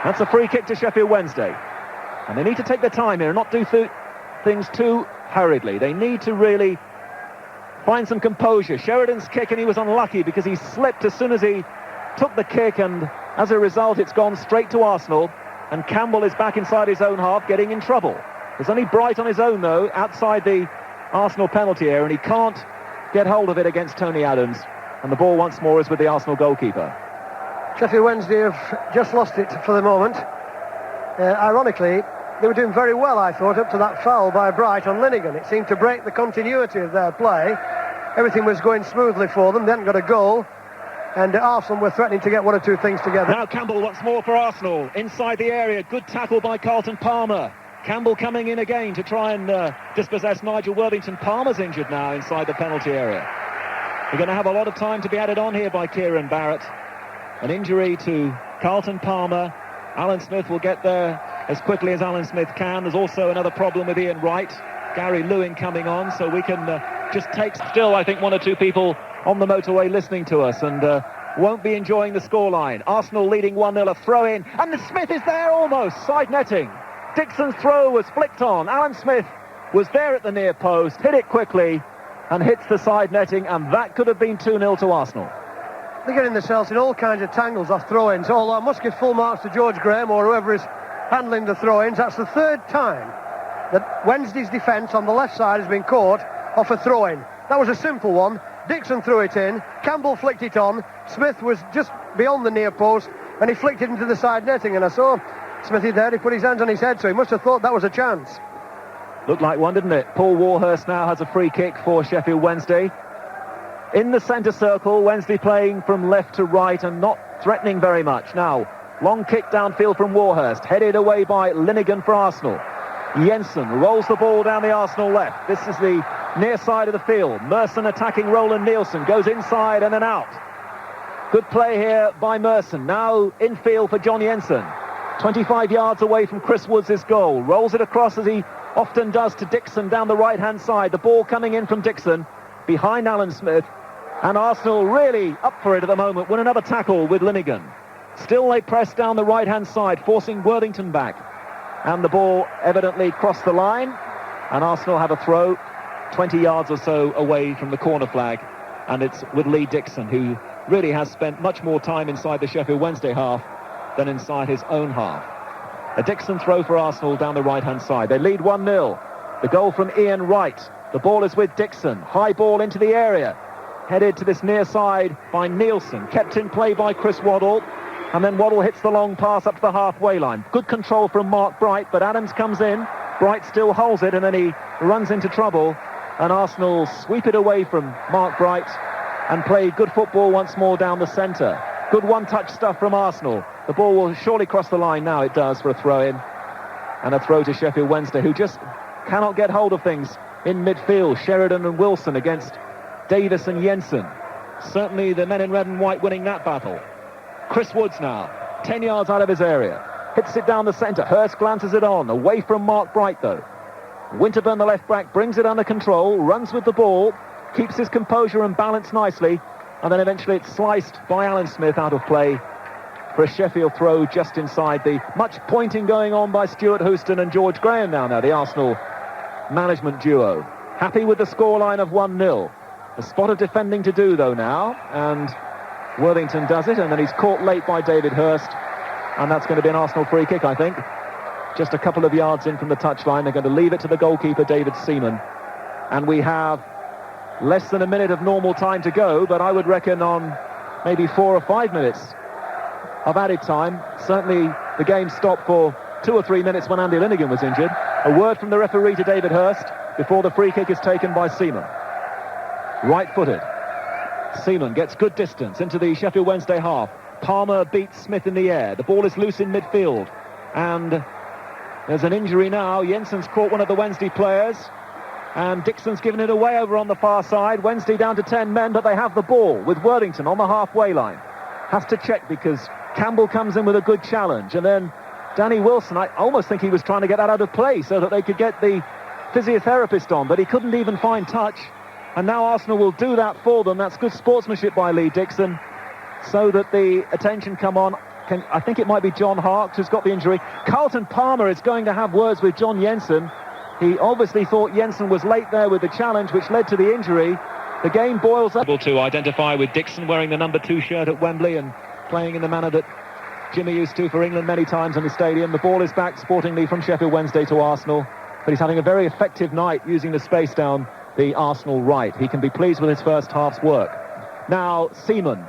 That's a free kick to Sheffield Wednesday. And they need to take their time here and not do things too hurriedly. They need to really find some composure. Sheridan's kick, and he was unlucky because he slipped as soon as he took the kick, and as a result it's gone straight to Arsenal, and Campbell is back inside his own half getting in trouble. There's only Bright on his own though outside the Arsenal penalty area, and he can't get hold of it against Tony Adams, and the ball once more is with the Arsenal goalkeeper. Sheffield Wednesday have just lost it for the moment. Ironically, they were doing very well, I thought, up to that foul by Wright on Linighan. It seemed to break the continuity of their play. Everything was going smoothly for them. They hadn't got a goal. And Arsenal were threatening to get one or two things together. Now Campbell once more for Arsenal. Inside the area. Good tackle by Carlton Palmer. Campbell coming in again to try and dispossess Nigel Worthington. Palmer's injured now inside the penalty area. We're going to have a lot of time to be added on here by Kieran Barrett. An injury to Carlton Palmer. Alan Smith will get there as quickly as Alan Smith can. There's also another problem with Ian Wright. Gary Lewin coming on, so we can just take still, I think, one or two people on the motorway listening to us and won't be enjoying the scoreline. Arsenal leading 1-0, a throw-in, and the Smith is there almost, side netting. Dixon's throw was flicked on. Alan Smith was there at the near post, hit it quickly and hits the side netting, and that could have been 2-0 to Arsenal. They're getting themselves in all kinds of tangles off throw-ins, although I must give full marks to George Graham or whoever is handling the throw-ins. That's the third time that Wednesday's defence on the left side has been caught off a throw-in. That was a simple one. Dixon threw it in, Campbell flicked it on, Smith was just beyond the near post and he flicked it into the side netting, and I saw Smithy there, he put his hands on his head, so he must have thought that was a chance. Looked like one, didn't it? Paul Warhurst now has a free kick for Sheffield Wednesday. In the centre circle, Wednesday playing from left to right and not threatening very much. Now, long kick downfield from Warhurst, headed away by Linighan for Arsenal. Jensen rolls the ball down the Arsenal left. This is the near side of the field. Merson attacking Roland Nielsen, goes inside and then out. Good play here by Merson. Now infield for John Jensen. 25 yards away from Chris Woods' goal. Rolls it across as he often does to Dixon down the right-hand side. The ball coming in from Dixon behind Alan Smith. And Arsenal really up for it at the moment. Win another tackle with Linighan. Still they press down the right-hand side, forcing Worthington back. And the ball evidently crossed the line. And Arsenal have a throw 20 yards or so away from the corner flag. And it's with Lee Dixon, who really has spent much more time inside the Sheffield Wednesday half than inside his own half. A Dixon throw for Arsenal down the right-hand side. They lead 1-0. The goal from Ian Wright. The ball is with Dixon. High ball into the area. Headed to this near side by Nielsen. Kept in play by Chris Waddle. And then Waddle hits the long pass up to the halfway line. Good control from Mark Bright, but Adams comes in. Bright still holds it, and then he runs into trouble. And Arsenal sweep it away from Mark Bright and play good football once more down the centre. Good one-touch stuff from Arsenal. The ball will surely cross the line now, it does, for a throw-in. And a throw to Sheffield Wednesday, who just cannot get hold of things in midfield. Sheridan and Wilson against Davis and Jensen. Certainly the men in red and white winning that battle. Chris Woods now, 10 yards out of his area. Hits it down the centre. Hurst glances it on. Away from Mark Bright, though. Winterburn, the left back, brings it under control, runs with the ball, keeps his composure and balance nicely, and then eventually it's sliced by Alan Smith out of play for a Sheffield throw just inside the much pointing going on by Stuart Houston and George Graham now, the Arsenal management duo. Happy with the scoreline of 1-0. A spot of defending to do, though, now, and Worthington does it, and then he's caught late by David Hurst, and that's going to be an Arsenal free kick, I think. Just a couple of yards in from the touchline. They're going to leave it to the goalkeeper, David Seaman. And we have less than a minute of normal time to go, but I would reckon on maybe 4 or 5 minutes of added time. Certainly the game stopped for 2 or 3 minutes when Andy Linighan was injured. A word from the referee to David Hurst before the free kick is taken by Seaman. Right-footed. Seaman gets good distance into the Sheffield Wednesday half. Palmer beats Smith in the air. The ball is loose in midfield. And there's an injury now. Jensen's caught one of the Wednesday players. And Dixon's given it away over on the far side. Wednesday down to 10 men, but they have the ball with Worthington on the halfway line. Has to check because Campbell comes in with a good challenge. And then Danny Wilson, I almost think he was trying to get that out of play so that they could get the physiotherapist on, but he couldn't even find touch. And now Arsenal will do that for them. That's good sportsmanship by Lee Dixon, so that the attention come on. I think it might be John Harks who's got the injury. Carlton Palmer is going to have words with John Jensen. He obviously thought Jensen was late there with the challenge, which led to the injury. The game boils up. Able to identify with Dixon wearing the number 2 shirt at Wembley and playing in the manner that Jimmy used to for England many times in the stadium. The ball is back sportingly from Sheffield Wednesday to Arsenal, but he's having a very effective night using the space down the Arsenal right. He can be pleased with his first half's work. Now Seaman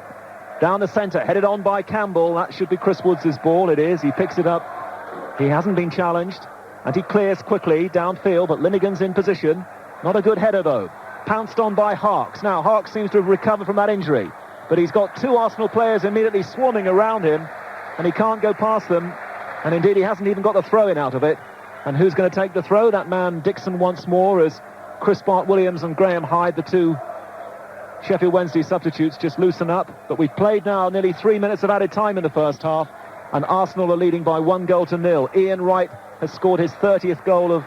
down the centre, headed on by Campbell. That should be Chris Woods' ball. It is. He picks it up. He hasn't been challenged. and he clears quickly downfield, but Linighan's in position. Not a good header, though. Pounced on by Harkes. Now, Harkes seems to have recovered from that injury, but he's got two Arsenal players immediately swarming around him, and he can't go past them, and indeed he hasn't even got the throw-in out of it. And who's going to take the throw? That man, Dixon, once more, as Chris Bart-Williams and Graham Hyde, the two Sheffield Wednesday substitutes, just loosen up. But we've played now nearly 3 minutes of added time in the first half, and Arsenal are leading by 1-0. Ian Wright has scored his 30th goal of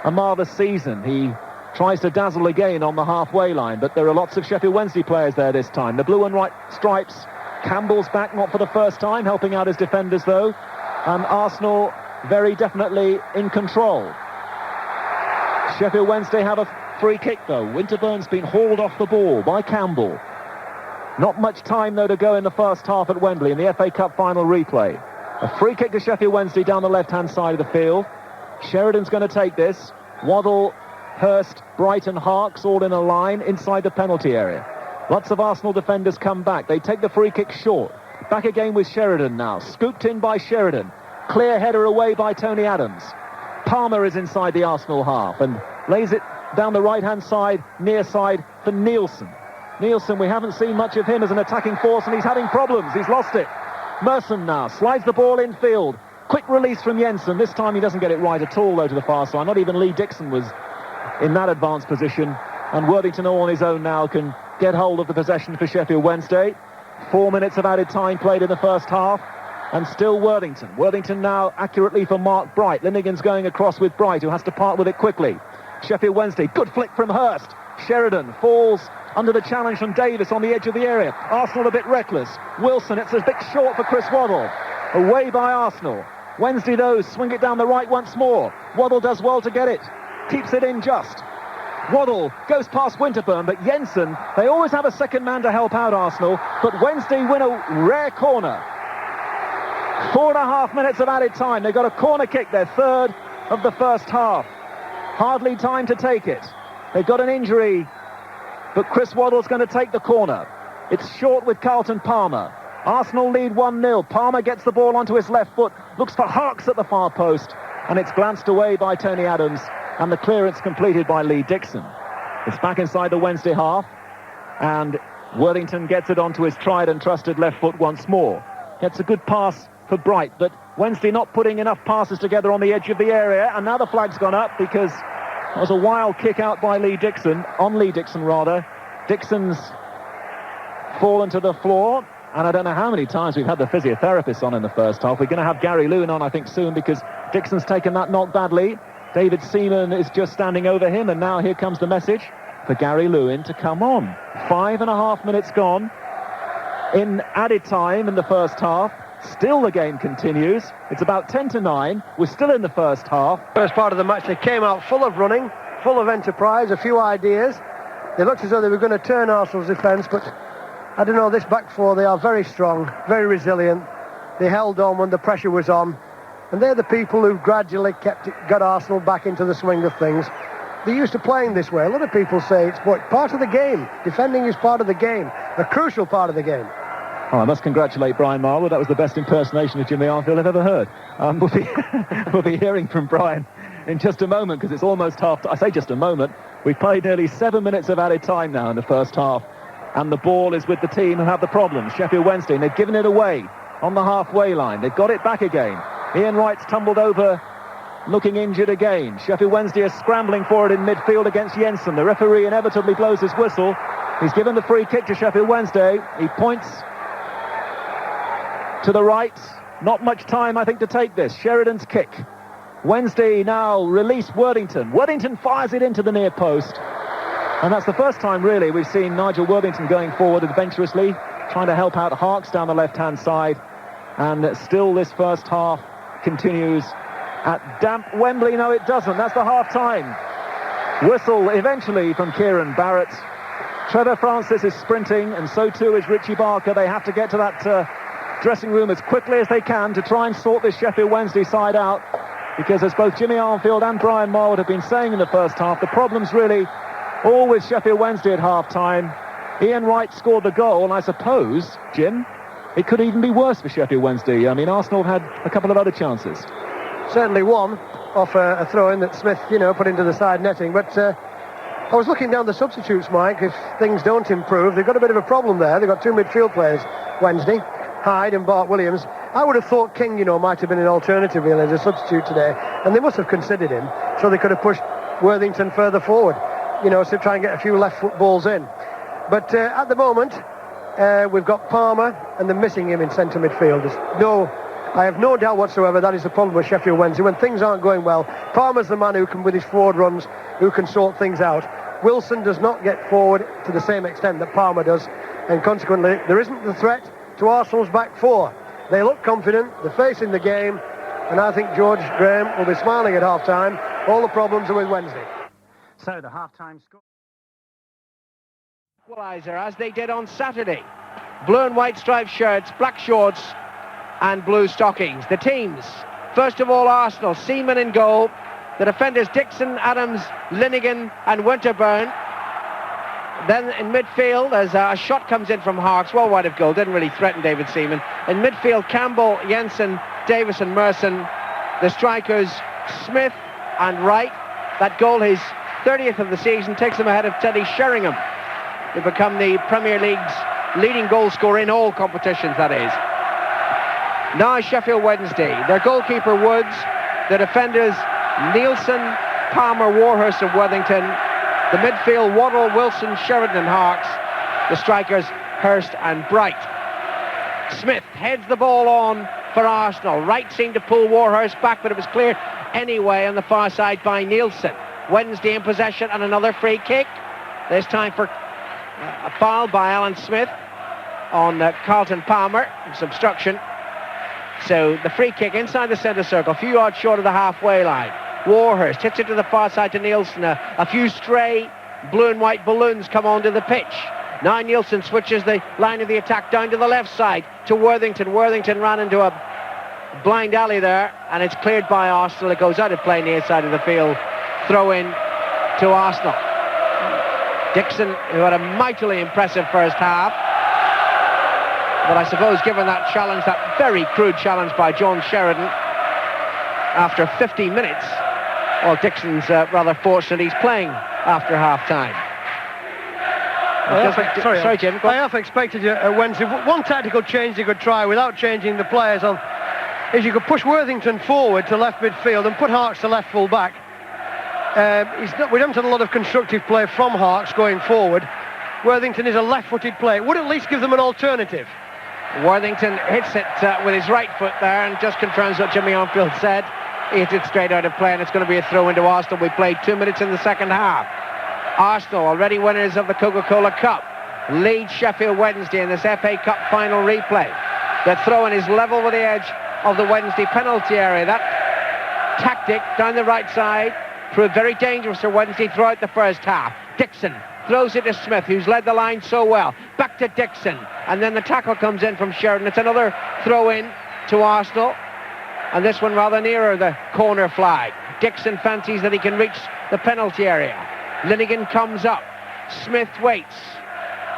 a marvellous season. He tries to dazzle again on the halfway line, but there are lots of Sheffield Wednesday players there this time. The blue and white stripes. Campbell's back, not for the first time, helping out his defenders, though. And Arsenal very definitely in control. Sheffield Wednesday have a free kick, though. Winterburn's been hauled off the ball by Campbell. Not much time, though, to go in the first half at Wembley in the FA Cup final replay. A free kick to Sheffield Wednesday down the left-hand side of the field. Sheridan's going to take this. Waddle, Hurst, Bright and Harkes all in a line inside the penalty area. Lots of Arsenal defenders come back. They take the free kick short. Back again with Sheridan now. Scooped in by Sheridan. Clear header away by Tony Adams. Palmer is inside the Arsenal half and lays it down the right-hand side, near side for Nielsen. Nielsen, we haven't seen much of him as an attacking force, and he's having problems. He's lost it. Merson now slides the ball infield. Quick release from Jensen. This time he doesn't get it right at all, though, to the far side. Not even Lee Dixon was in that advanced position. And Worthington, all on his own now, can get hold of the possession for Sheffield Wednesday. 4 minutes of added time played in the first half. And still Worthington. Worthington now accurately for Mark Bright. Linighan's going across with Bright, who has to part with it quickly. Sheffield Wednesday, good flick from Hurst. Sheridan falls under the challenge from Davis on the edge of the area. Arsenal a bit reckless. Wilson, it's a bit short for Chris Waddle. Away by Arsenal. Wednesday, though, swing it down the right once more. Waddle does well to get it. Keeps it in just. Waddle goes past Winterburn, but Jensen, they always have a second man to help out Arsenal, but Wednesday win a rare corner. 4.5 minutes of added time. They've got a corner kick, their third of the first half. Hardly time to take it. They've got an injury, but Chris Waddle's going to take the corner. It's short with Carlton Palmer. Arsenal lead 1-0. Palmer gets the ball onto his left foot, looks for Harkes at the far post, and it's glanced away by Tony Adams, and the clearance completed by Lee Dixon. It's back inside the Wednesday half, and Worthington gets it onto his tried and trusted left foot once more. Gets a good pass for Bright, but Wednesday not putting enough passes together on the edge of the area, and now the flag's gone up because it was a wild kick out by Lee Dixon. Dixon's fallen to the floor, and I don't know how many times we've had the physiotherapists on in the first half. We're going to have Gary Lewin on, I think, soon, because Dixon's taken that knock badly. David Seaman is just standing over him, and now here comes the message for Gary Lewin to come on. 5.5 minutes gone in added time in the first half. Still the game continues. It's about 10-9. We're still in the first half. First part of the match, they came out full of running, full of enterprise, a few ideas. They looked as though they were going to turn Arsenal's defence, but I don't know, this back four, they are very strong, very resilient. They held on when the pressure was on, and they're the people who gradually got Arsenal back into the swing of things. They're used to playing this way. A lot of people say it's part of the game. Defending is part of the game, a crucial part of the game. Oh, I must congratulate Brian Marwood. That was the best impersonation of Jimmy Arfield I've ever heard. We'll be hearing from Brian in just a moment, because it's almost half. I say just a moment. We've played nearly 7 minutes of added time now in the first half, and the ball is with the team who have the problem, Sheffield Wednesday, and they've given it away on the halfway line. They've got it back again. Ian Wright's tumbled over, looking injured again. Sheffield Wednesday is scrambling for it in midfield against Jensen. The referee inevitably blows his whistle. He's given the free kick to Sheffield Wednesday. He points to the right. Not much time, I think, to take this. Sheridan's kick. Wednesday now release Worthington. Worthington fires it into the near post. And that's the first time, really, we've seen Nigel Worthington going forward adventurously, trying to help out Harkes down the left-hand side. And still this first half continues at damp Wembley. No, it doesn't. That's the half-time whistle eventually from Kieran Barrett. Trevor Francis is sprinting, and so too is Richie Barker. They have to get to that dressing room as quickly as they can to try and sort this Sheffield Wednesday side out, because as both Jimmy Armfield and Brian Marwood have been saying in the first half, the problem's really all with Sheffield Wednesday at half-time. Ian Wright scored the goal, and I suppose, Jim, it could even be worse for Sheffield Wednesday. I mean, Arsenal had a couple of other chances. certainly one off a throw-in that Smith, put into the side netting. But I was looking down the substitutes, Mike. If things don't improve, they've got a bit of a problem there. They've got two midfield players Wednesday, Hyde and Bart Williams. I would have thought King, might have been an alternative really as a substitute today, and they must have considered him, so they could have pushed Worthington further forward, to try and get a few left foot balls in. But at the moment, we've got Palmer, and they're missing him in centre midfield. I have no doubt whatsoever that is the problem with Sheffield Wednesday. When things aren't going well, Palmer's the man who can, with his forward runs, who can sort things out. Wilson does not get forward to the same extent that Palmer does, and consequently there isn't the threat to Arsenal's back four. They look confident, they're facing the game, and I think George Graham will be smiling at half-time. All the problems are with Wednesday. So the half-time score. Equaliser, as they did on Saturday. Blue and white striped shirts, black shorts and blue stockings. The teams, first of all Arsenal, Seaman in goal. The defenders Dixon, Adams, Linighan and Winterburn. Then in midfield, as a shot comes in from Harks, well wide of goal, didn't really threaten David Seaman. In midfield, Campbell, Jensen, Davis and Merson. The strikers, Smith and Wright. That goal, his 30th of the season, takes him ahead of Teddy Sheringham to become the Premier League's leading goal scorer in all competitions, that is. Now Sheffield Wednesday, their goalkeeper Woods, the defenders Nielsen, Palmer, Warhurst and Worthington. The midfield, Waddle, Wilson, Sheridan and Harks. The strikers, Hurst and Bright. Smith heads the ball on for Arsenal. Wright seemed to pull Warhurst back, but it was cleared anyway on the far side by Nielsen. Wednesday in possession and another free kick. This time for a foul by Alan Smith on Carlton Palmer. It's obstruction. So the free kick inside the centre circle, a few yards short of the halfway line. Warhurst hits it to the far side to Nielsen. A few stray blue and white balloons come onto the pitch. Now Nielsen switches the line of the attack down to the left side to Worthington. Worthington ran into a blind alley there, and it's cleared by Arsenal. It goes out of play near side of the field. Throw in to Arsenal. Dixon, who had a mightily impressive first half, but I suppose given that challenge, that very crude challenge by John Sheridan, after 50 minutes, well, Dixon's rather fortunate he's playing after half-time. Sorry, Jim. I half expected Wednesday. One tactical change you could try without changing the players on is you could push Worthington forward to left midfield and put Harks to left full back. We haven't had a lot of constructive play from Harks going forward. Worthington is a left-footed player. It would at least give them an alternative. Worthington hits it with his right foot there and just confirms what Jimmy Armfield said. He hits it straight out of play, and it's going to be a throw into Arsenal. We played 2 minutes in the second half. Arsenal, already winners of the Coca-Cola Cup, lead Sheffield Wednesday in this FA Cup final replay. The throw-in is level with the edge of the Wednesday penalty area. That tactic down the right side proved very dangerous for Wednesday throughout the first half. Dixon throws it to Smith, who's led the line so well. Back to Dixon, and then the tackle comes in from Sheridan. It's another throw-in to Arsenal, and this one rather nearer the corner flag. Dixon fancies that he can reach the penalty area. Linighan comes up. Smith waits.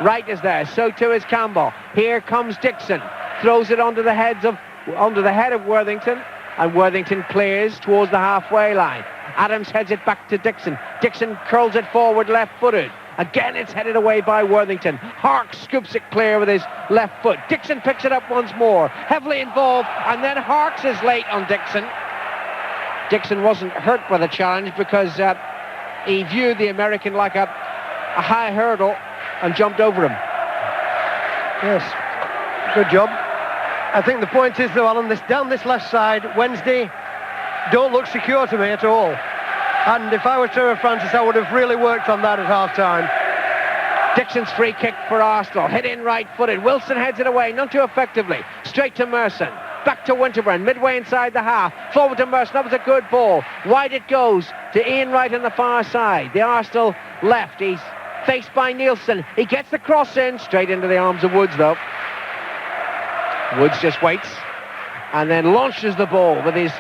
Wright is there, so too is Campbell. Here comes Dixon, throws it onto the head of Worthington, and Worthington clears towards the halfway line. Adams heads it back to Dixon. Dixon curls it forward left-footed. Again, it's headed away by Worthington. Harks scoops it clear with his left foot. Dixon picks it up once more, heavily involved, and then Harks is late on Dixon. Dixon wasn't hurt by the challenge because he viewed the American like a high hurdle and jumped over him. Yes, good job. I think the point is, though, Alan, down this left side, Wednesday don't look secure to me at all. And if I were Trevor Francis, I would have really worked on that at half-time. Dixon's free kick for Arsenal, hit in right-footed. Wilson heads it away, not too effectively. Straight to Merson, back to Winterburn, midway inside the half. Forward to Merson, that was a good ball. Wide it goes to Ian Wright on the far side. The Arsenal left, he's faced by Nielsen. He gets the cross in, straight into the arms of Woods, though. Woods just waits and then launches the ball with his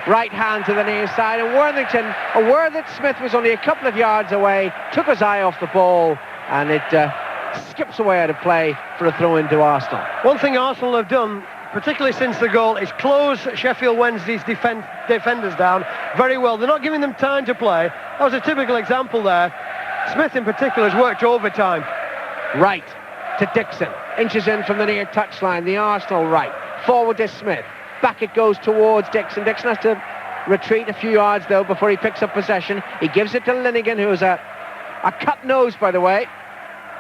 right hand to the near side, and Worthington, aware that Smith was only a couple of yards away, took his eye off the ball, and it skips away out of play for a throw into Arsenal. One thing Arsenal have done particularly since the goal, is close Sheffield Wednesday's defenders down very well. They're not giving them time to play. That was a typical example there. Smith in particular has worked overtime. Wright to Dixon, inches in from the near touchline, the Arsenal right. Forward to Smith, back it goes towards Dixon. Dixon has to retreat a few yards though before he picks up possession. He gives it to Linighan, who is a cut nose, by the way,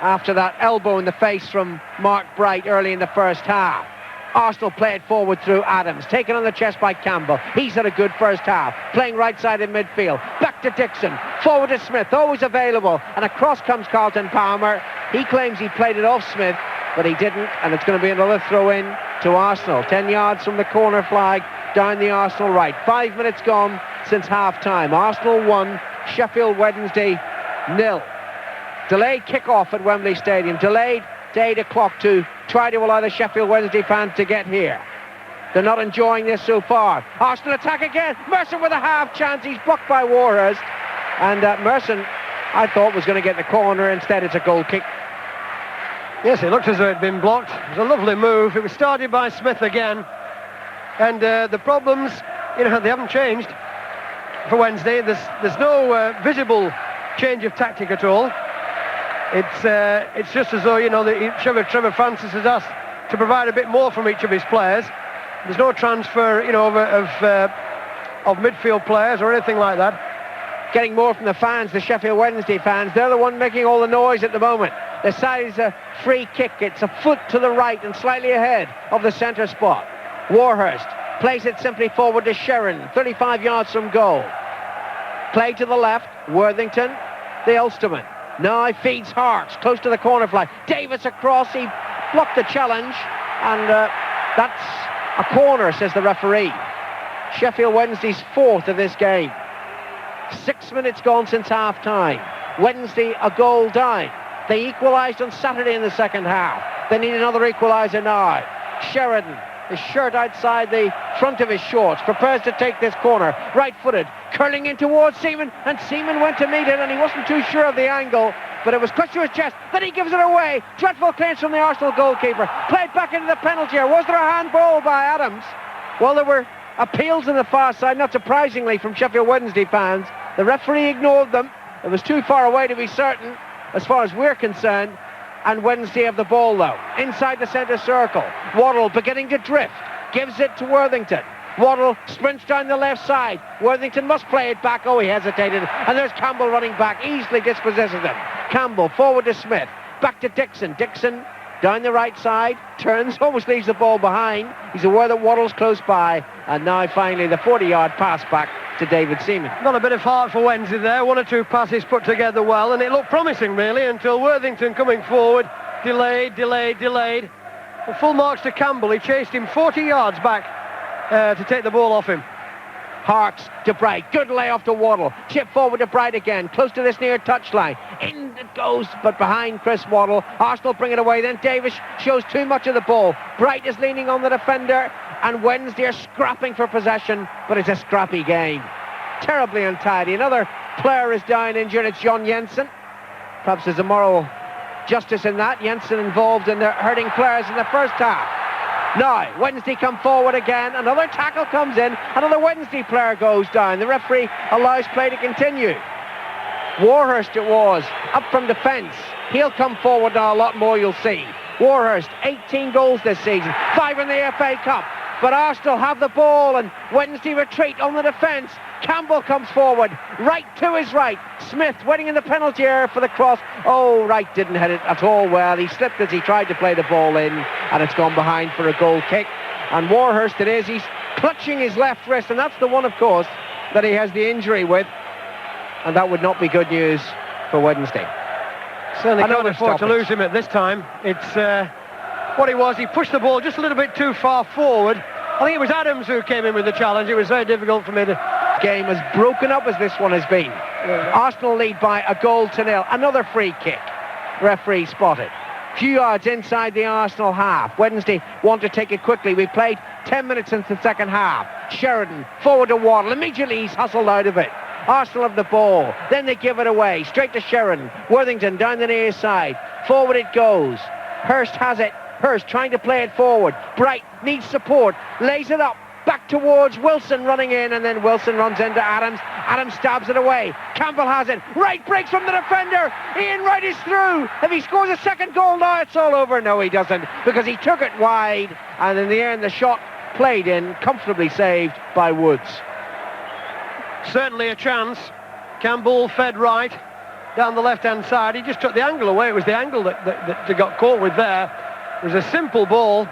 after that elbow in the face from Mark Wright early in the first half. Arsenal play it forward through Adams, taken on the chest by Campbell. He's had a good first half, playing right side in midfield. Back to Dixon, forward to Smith, always available, and across comes Carlton Palmer. He claims he played it off Smith, but he didn't, and it's going to be another throw-in to Arsenal. 10 yards from the corner flag, down the Arsenal right. 5 minutes gone since half-time. Arsenal 1, Sheffield Wednesday 0. Delayed kick-off at Wembley Stadium. Delayed data clock to try to allow the Sheffield Wednesday fans to get here. They're not enjoying this so far. Arsenal attack again. Merson with a half chance. He's blocked by Warhurst. And Merson, I thought, was going to get the corner. Instead, it's a goal kick. Yes, it looked as though it had been blocked. It was a lovely move. It was started by Smith again. And the problems, they haven't changed for Wednesday. There's no visible change of tactic at all. It's just as though, Trevor Francis has asked to provide a bit more from each of his players. There's no transfer, of midfield players or anything like that. Getting more from the fans, the Sheffield Wednesday fans. They're the one making all the noise at the moment. The side is a free kick. It's a foot to the right and slightly ahead of the centre spot. Warhurst plays it simply forward to Sheridan, 35 yards from goal. Play to the left, Worthington, the Ulsterman. Now feeds Harks, close to the corner flag. Davis across, he blocked the challenge, and that's a corner, says the referee. Sheffield Wednesday's fourth of this game. 6 minutes gone since half-time. Wednesday a goal down. They equalised on Saturday in the second half. They need another equaliser now. Sheridan, his shirt outside the front of his shorts, prepares to take this corner, right-footed, curling in towards Seaman, and Seaman went to meet it, and he wasn't too sure of the angle, but it was clutched to his chest. Then he gives it away. Dreadful clearance from the Arsenal goalkeeper. Played back into the penalty area. Was there a handball by Adams? Well, there were appeals on the far side, not surprisingly, from Sheffield Wednesday fans. The referee ignored them. It was too far away to be certain, as far as we're concerned. And Wednesday have the ball, though, inside the centre circle. Waddle beginning to drift, gives it to Worthington. Waddle sprints down the left side. Worthington must play it back. Oh, he hesitated. And there's Campbell running back, easily dispossesses him. Campbell forward to Smith, back to Dixon. Dixon down the right side, turns, almost leaves the ball behind. He's aware that Waddle's close by. And now finally the 40-yard pass back to David Seaman. Not a bit of heart for Wednesday there. One or two passes put together well, and it looked promising really until Worthington coming forward delayed. The full marks to Campbell. He chased him 40 yards back to take the ball off him. Harks to Bright, good layoff to Waddle. Chip forward to Bright again, close to this near touchline. In it goes, but behind Chris Waddle. Arsenal bring it away, then Davis shows too much of the ball. Bright is leaning on the defender, and Wednesday are scrapping for possession, but it's a scrappy game. Terribly untidy. Another player is down injured. It's John Jensen. Perhaps there's a moral justice in that. Jensen involved in the hurting players in the first half. Now, Wednesday come forward again. Another tackle comes in. Another Wednesday player goes down. The referee allows play to continue. Warhurst it was, up from defence. He'll come forward now, a lot more you'll see. Warhurst, 18 goals this season, 5 in the FA Cup. But Arsenal have the ball, and Wednesday retreat on the defence. Campbell comes forward, Wright to his right. Smith waiting in the penalty area for the cross. Oh, Wright didn't hit it at all well. He slipped as he tried to play the ball in, and it's gone behind for a goal kick. And Warhurst it is. He's clutching his left wrist, and that's the one, of course, that he has the injury with. And that would not be good news for Wednesday. Certainly can't afford to lose him at this time. It's what he was. He pushed the ball just a little bit too far forward. I think it was Adams who came in with the challenge. It was very difficult for me to... Game as broken up as this one has been. Arsenal lead by 1-0. Another free kick. Referee spotted. Few yards inside the Arsenal half. Wednesday want to take it quickly. We played 10 minutes since the second half. Sheridan forward to Waddle. Immediately he's hustled out of it. Arsenal have the ball. Then they give it away. Straight to Sheridan. Worthington down the near side. Forward it goes. Hurst has it. Hurst trying to play it forward. Wright needs support, lays it up, back towards Wilson running in, and then Wilson runs into Adams. Adams stabs it away. Campbell has it. Wright breaks from the defender. Ian Wright is through. If he scores a second goal now, it's all over. No, he doesn't, because he took it wide, and in the end, the shot played in, comfortably saved by Woods. Certainly a chance. Campbell fed Wright down the left-hand side. He just took the angle away. It was the angle that got caught with there. It was a simple ball.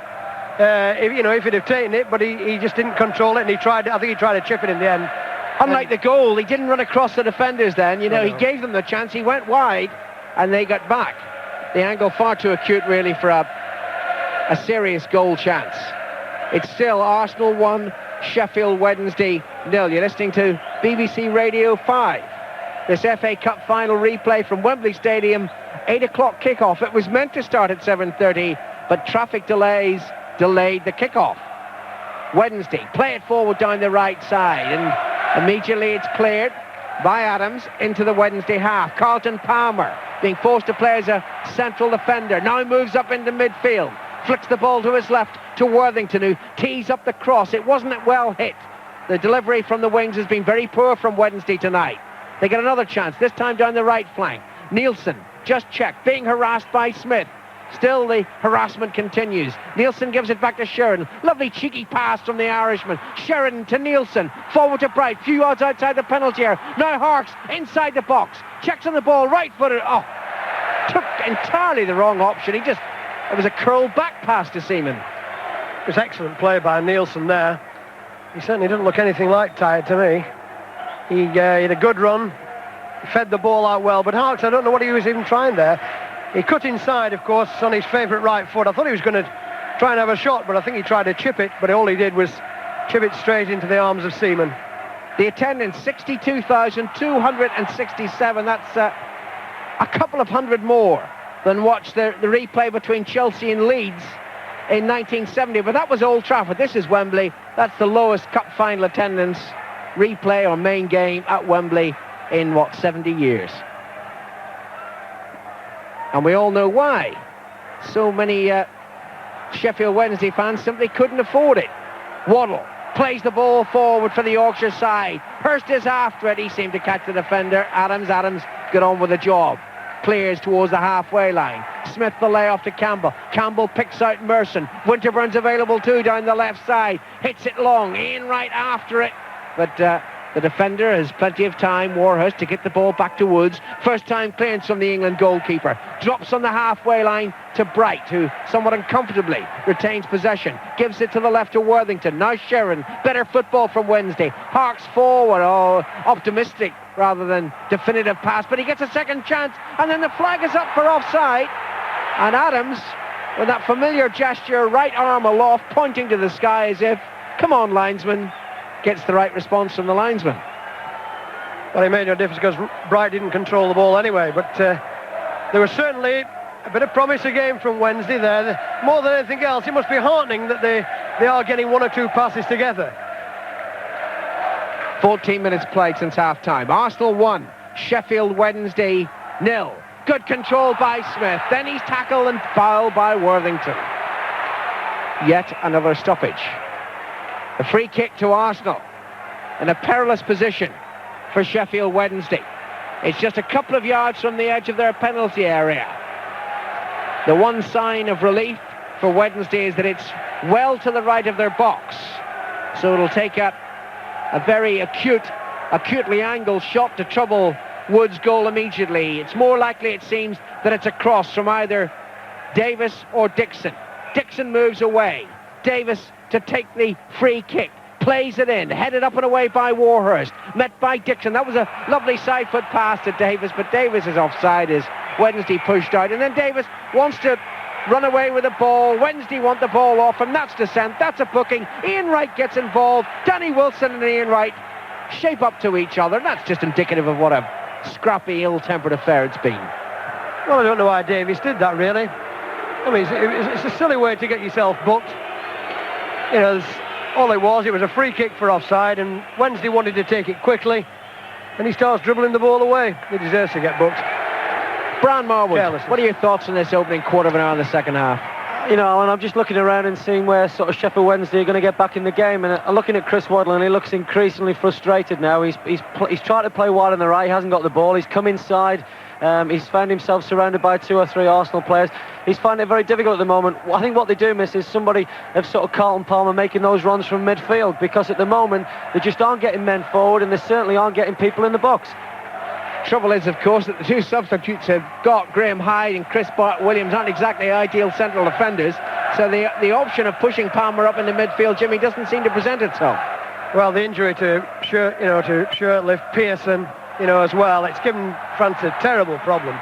If he'd have taken it, but he just didn't control it, and I think he tried to chip it in the end. Unlike the goal, he didn't run across the defenders then. He gave them the chance. He went wide, and they got back. The angle far too acute, really, for a serious goal chance. It's still Arsenal 1, Sheffield Wednesday 0. You're listening to BBC Radio 5. This FA Cup final replay from Wembley Stadium, 8 o'clock kickoff. It was meant to start at 7:30, but traffic delays delayed the kickoff. Wednesday play it forward down the right side, and immediately it's cleared by Adams into the Wednesday half. Carlton Palmer being forced to play as a central defender, now moves up into midfield, flicks the ball to his left to Worthington, who tees up the cross. It wasn't well hit. The delivery from the wings has been very poor from Wednesday tonight. They get another chance, this time down the right flank. Nielsen just checked, being harassed by Smith. Still the harassment continues. Nielsen gives it back to Sheridan. Lovely cheeky pass from the Irishman. Sheridan to Nielsen. Forward to Bright. Few yards outside the penalty area. Now Harks inside the box. Checks on the ball. Right-footed. Oh, took entirely the wrong option. It was a curl back pass to Seaman. It was excellent play by Nielsen there. He certainly didn't look anything like tired to me. He had a good run. He fed the ball out well. But Harks, I don't know what he was even trying there. He cut inside, of course, on his favourite right foot. I thought he was going to try and have a shot, but I think he tried to chip it, but all he did was chip it straight into the arms of Seaman. The attendance, 62,267. That's a couple of hundred more than watched the replay between Chelsea and Leeds in 1970. But that was Old Trafford. This is Wembley. That's the lowest cup final attendance replay or main game at Wembley in, 70 years. And we all know why. So many Sheffield Wednesday fans simply couldn't afford it. Waddle plays the ball forward for the Yorkshire side. Hurst is after it. He seemed to catch the defender. Adams got on with the job. Clears towards the halfway line. Smith the layoff to Campbell. Campbell picks out Merson. Winterburn's available too down the left side. Hits it long. Ian Wright after it. But the defender has plenty of time, Warhurst, to get the ball back to Woods. First time clearance from the England goalkeeper. Drops on the halfway line to Bright, who somewhat uncomfortably retains possession. Gives it to the left to Worthington. Now Sheridan. Better football from Wednesday. Harks forward. Oh, optimistic rather than definitive pass. But he gets a second chance. And then the flag is up for offside. And Adams, with that familiar gesture, right arm aloft, pointing to the sky as if, come on, linesman. Gets the right response from the linesman. Well, it made no difference because Bright didn't control the ball anyway, but there was certainly a bit of promise again from Wednesday there. More than anything else, it must be heartening that they are getting one or two passes together. 14 minutes played since half-time. Arsenal 1, Sheffield Wednesday 0. Good control by Smith. Then he's tackled and fouled by Worthington. Yet another stoppage. A free kick to Arsenal in a perilous position for Sheffield Wednesday. It's just a couple of yards from the edge of their penalty area. The one sign of relief for Wednesday is that it's well to the right of their box. So it'll take a very acutely angled shot to trouble Wood's goal immediately. It's more likely, it seems, that it's a cross from either Davis or Dixon. Dixon moves away. Davis to take the free kick, plays it in, headed up and away by Warhurst, met by Dixon. That was a lovely side foot pass to Davis, but Davis is offside as Wednesday pushed out, and then Davis wants to run away with the ball. Wednesday want the ball off him. That's dissent, that's a booking. Ian Wright gets involved. Danny Wilson and Ian Wright shape up to each other. That's just indicative of what a scrappy, ill-tempered affair it's been. Well, I don't know why Davis did that, really. I mean, it's a silly way to get yourself booked. You know, all it was a free kick for offside, and Wednesday wanted to take it quickly, and he starts dribbling the ball away. He deserves to get booked. Brian Marwood, what are your thoughts on this opening quarter of an hour in the second half? You know, and I'm just looking around and seeing where sort of Sheffield Wednesday are going to get back in the game, and I'm looking at Chris Waddle, and he looks increasingly frustrated now. He's tried to play wide on the right, he hasn't got the ball. He's come inside. He's found himself surrounded by 2 or 3 Arsenal players. He's finding it very difficult at the moment. I think what they do miss is somebody of sort of Carlton Palmer making those runs from midfield, because at the moment they just aren't getting men forward, and they certainly aren't getting people in the box. Trouble is, of course, that the 2 substitutes have got Graham Hyde and Chris Williams aren't exactly ideal central defenders, so the option of pushing Palmer up in the midfield, Jimmy, doesn't seem to present itself. Well, the injury to Shirtliff, Pearson, as well, it's given France a terrible problem.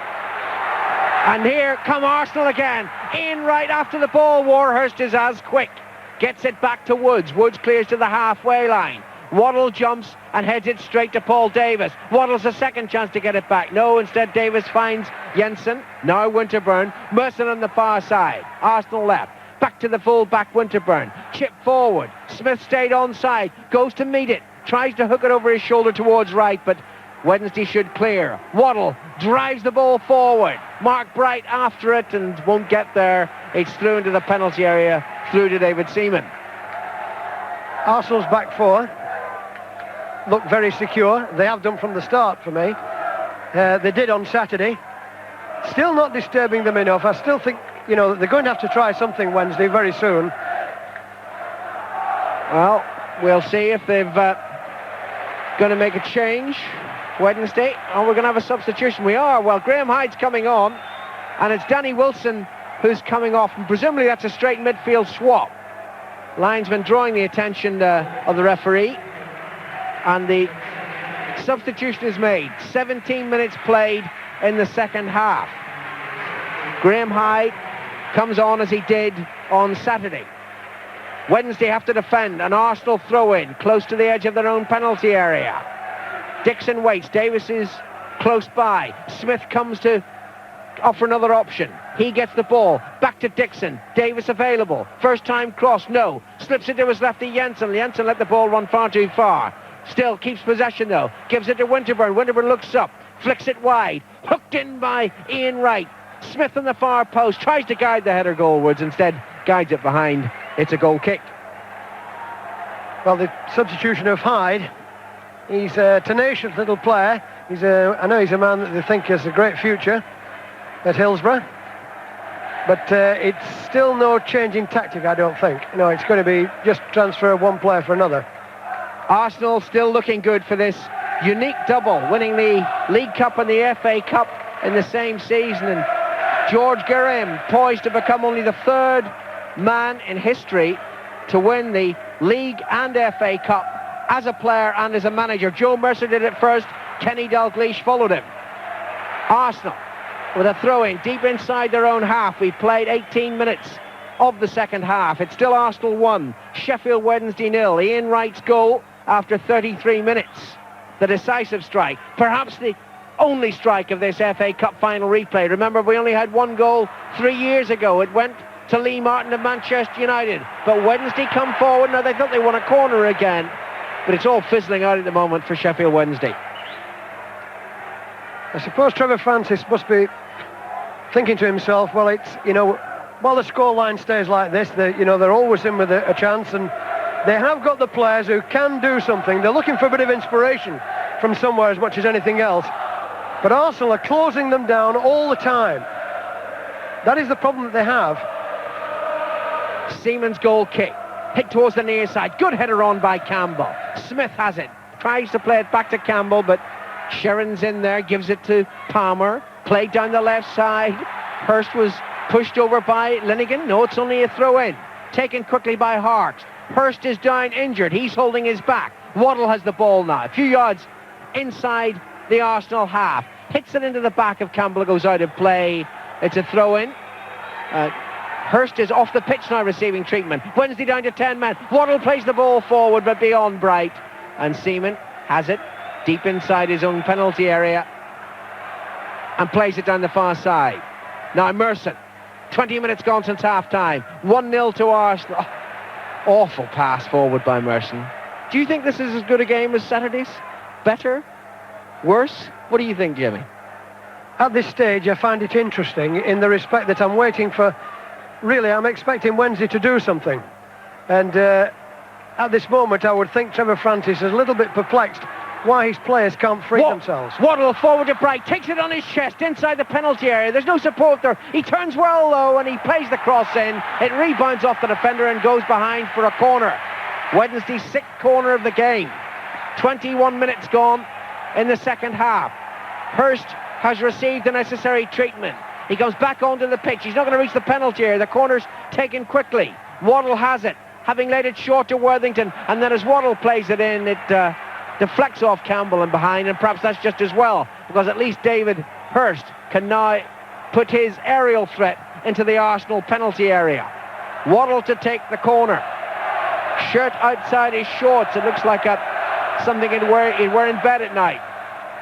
And here come Arsenal again. Ian Wright after the ball. Warhurst is as quick. Gets it back to Woods. Woods clears to the halfway line. Waddle jumps and heads it straight to Paul Davis. Waddle's a second chance to get it back. No, instead Davis finds Jensen. Now Winterburn. Merson on the far side. Arsenal left. Back to the full-back Winterburn. Chip forward. Smith stayed onside. Goes to meet it. Tries to hook it over his shoulder towards Wright, but Wednesday should clear. Waddle drives the ball forward. Mark Bright after it and won't get there. It's through into the penalty area, through to David Seaman. Arsenal's back 4 look very secure. They have done from the start for me. They did on Saturday. Still not disturbing them enough. I still think, they're going to have to try something Wednesday very soon. Well, we'll see if they've going to make a change Wednesday. Oh, we're going to have a substitution. We are. Well, Graham Hyde's coming on, and it's Danny Wilson who's coming off, and presumably that's a straight midfield swap. Linesman drawing the attention of the referee, and the substitution is made. 17 minutes played in the second half. Graham Hyde comes on as he did on Saturday. Wednesday have to defend, an Arsenal throw-in close to the edge of their own penalty area. Dixon waits. Davis is close by. Smith comes to offer another option. He gets the ball. Back to Dixon. Davis available. First time cross. No. Slips it to his lefty Jensen. Jensen let the ball run far too far. Still keeps possession though. Gives it to Winterburn. Winterburn looks up. Flicks it wide. Hooked in by Ian Wright. Smith on the far post. Tries to guide the header goalwards. Instead guides it behind. It's a goal kick. Well, the substitution of Hyde. He's a tenacious little player. I know he's a man that they think has a great future at Hillsborough. But it's still no change in tactic, I don't think. It's going to be just transfer one player for another. Arsenal still looking good for this unique double, winning the League Cup and the FA Cup in the same season. And George Graham poised to become only the 3rd man in history to win the League and FA Cup as a player and as a manager. Joe Mercer did it first. Kenny Dalglish followed him. Arsenal with a throw-in deep inside their own half. We played 18 minutes of the second half. It's still Arsenal 1, Sheffield Wednesday 0. Ian Wright's goal after 33 minutes. The decisive strike. Perhaps the only strike of this FA Cup final replay. Remember, we only had 1 goal 3 years ago. It went to Lee Martin of Manchester United. But Wednesday come forward. Now they thought they won a corner again. But it's all fizzling out at the moment for Sheffield Wednesday. I suppose Trevor Francis must be thinking to himself, well, it's, while the scoreline stays like this, they're always in with a chance, and they have got the players who can do something. They're looking for a bit of inspiration from somewhere as much as anything else. But Arsenal are closing them down all the time. That is the problem that they have. Seaman's goal kick. Hit towards the near side. Good header on by Campbell. Smith has it. Tries to play it back to Campbell, but Sheron's in there. Gives it to Palmer. Played down the left side. Hurst was pushed over by Linighan. No, it's only a throw-in. Taken quickly by Hart. Hurst is down injured. He's holding his back. Waddle has the ball now. A few yards inside the Arsenal half. Hits it into the back of Campbell. Goes out of play. It's a throw-in. Hurst is off the pitch now receiving treatment. Wednesday down to 10 men. Waddle plays the ball forward but beyond Bright. And Seaman has it deep inside his own penalty area and plays it down the far side. Now Merson. 20 minutes gone since half-time. 1-0 to Arsenal. Oh, awful pass forward by Merson. Do you think this is as good a game as Saturday's? Better? Worse? What do you think, Jimmy? At this stage, I find it interesting in the respect that I'm waiting for really, I'm expecting Wednesday to do something. And at this moment, I would think Trevor Francis is a little bit perplexed why his players can't free themselves. Waddle forward to Wright, takes it on his chest inside the penalty area. There's no support there. He turns well low and he plays the cross in. It rebounds off the defender and goes behind for a corner. Wednesday's 6th corner of the game. 21 minutes gone in the second half. Hurst has received the necessary treatment. He goes back onto the pitch. He's not going to reach the penalty area. The corner's taken quickly. Waddle has it, having laid it short to Worthington, and then as Waddle plays it in, it deflects off Campbell and behind, and perhaps that's just as well, because at least David Hurst can now put his aerial threat into the Arsenal penalty area. Waddle to take the corner. Shirt outside his shorts. It looks like something he'd wear in bed at night.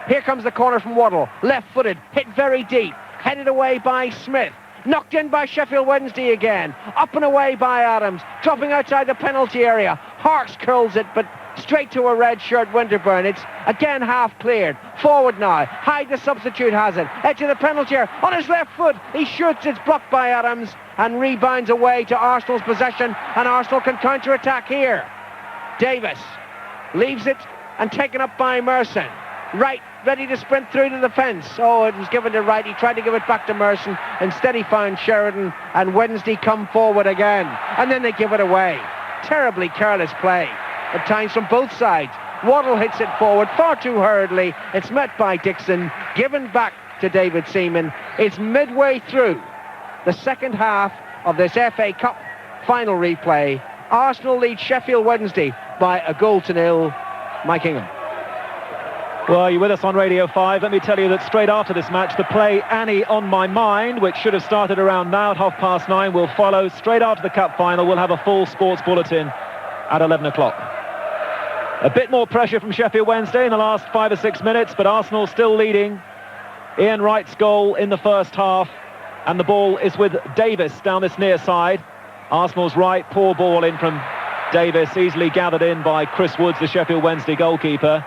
Here comes the corner from Waddle. Left-footed, hit very deep. Headed away by Smith. Knocked in by Sheffield Wednesday again. Up and away by Adams. Dropping outside the penalty area. Harks curls it, but straight to a red shirt Winterburn. It's again half cleared. Forward now. Hyde, the substitute, has it. Edge of the penalty area. On his left foot. He shoots. It's blocked by Adams and rebounds away to Arsenal's possession. And Arsenal can counter-attack here. Davis leaves it and taken up by Merson. Wright ready to sprint through to the fence. Oh, it was given to Wright. He tried to give it back to Merson. Instead he found Sheridan, and Wednesday come forward again. And then they give it away. Terribly careless play at times from both sides. Waddle hits it forward far too hurriedly. It's met by Dixon, given back to David Seaman. It's midway through the second half of this FA Cup final replay. Arsenal lead Sheffield Wednesday by 1-0. Mike Ingham. Well, you're with us on Radio 5. Let me tell you that straight after this match, the play Annie on My Mind, which should have started around now at 9:30, will follow. Straight after the cup final, we'll have a full sports bulletin at 11 o'clock. A bit more pressure from Sheffield Wednesday in the last 5 or 6 minutes, but Arsenal still leading. Ian Wright's goal in the first half, and the ball is with Davis down this near side. Arsenal's right, poor ball in from Davis, easily gathered in by Chris Woods, the Sheffield Wednesday goalkeeper.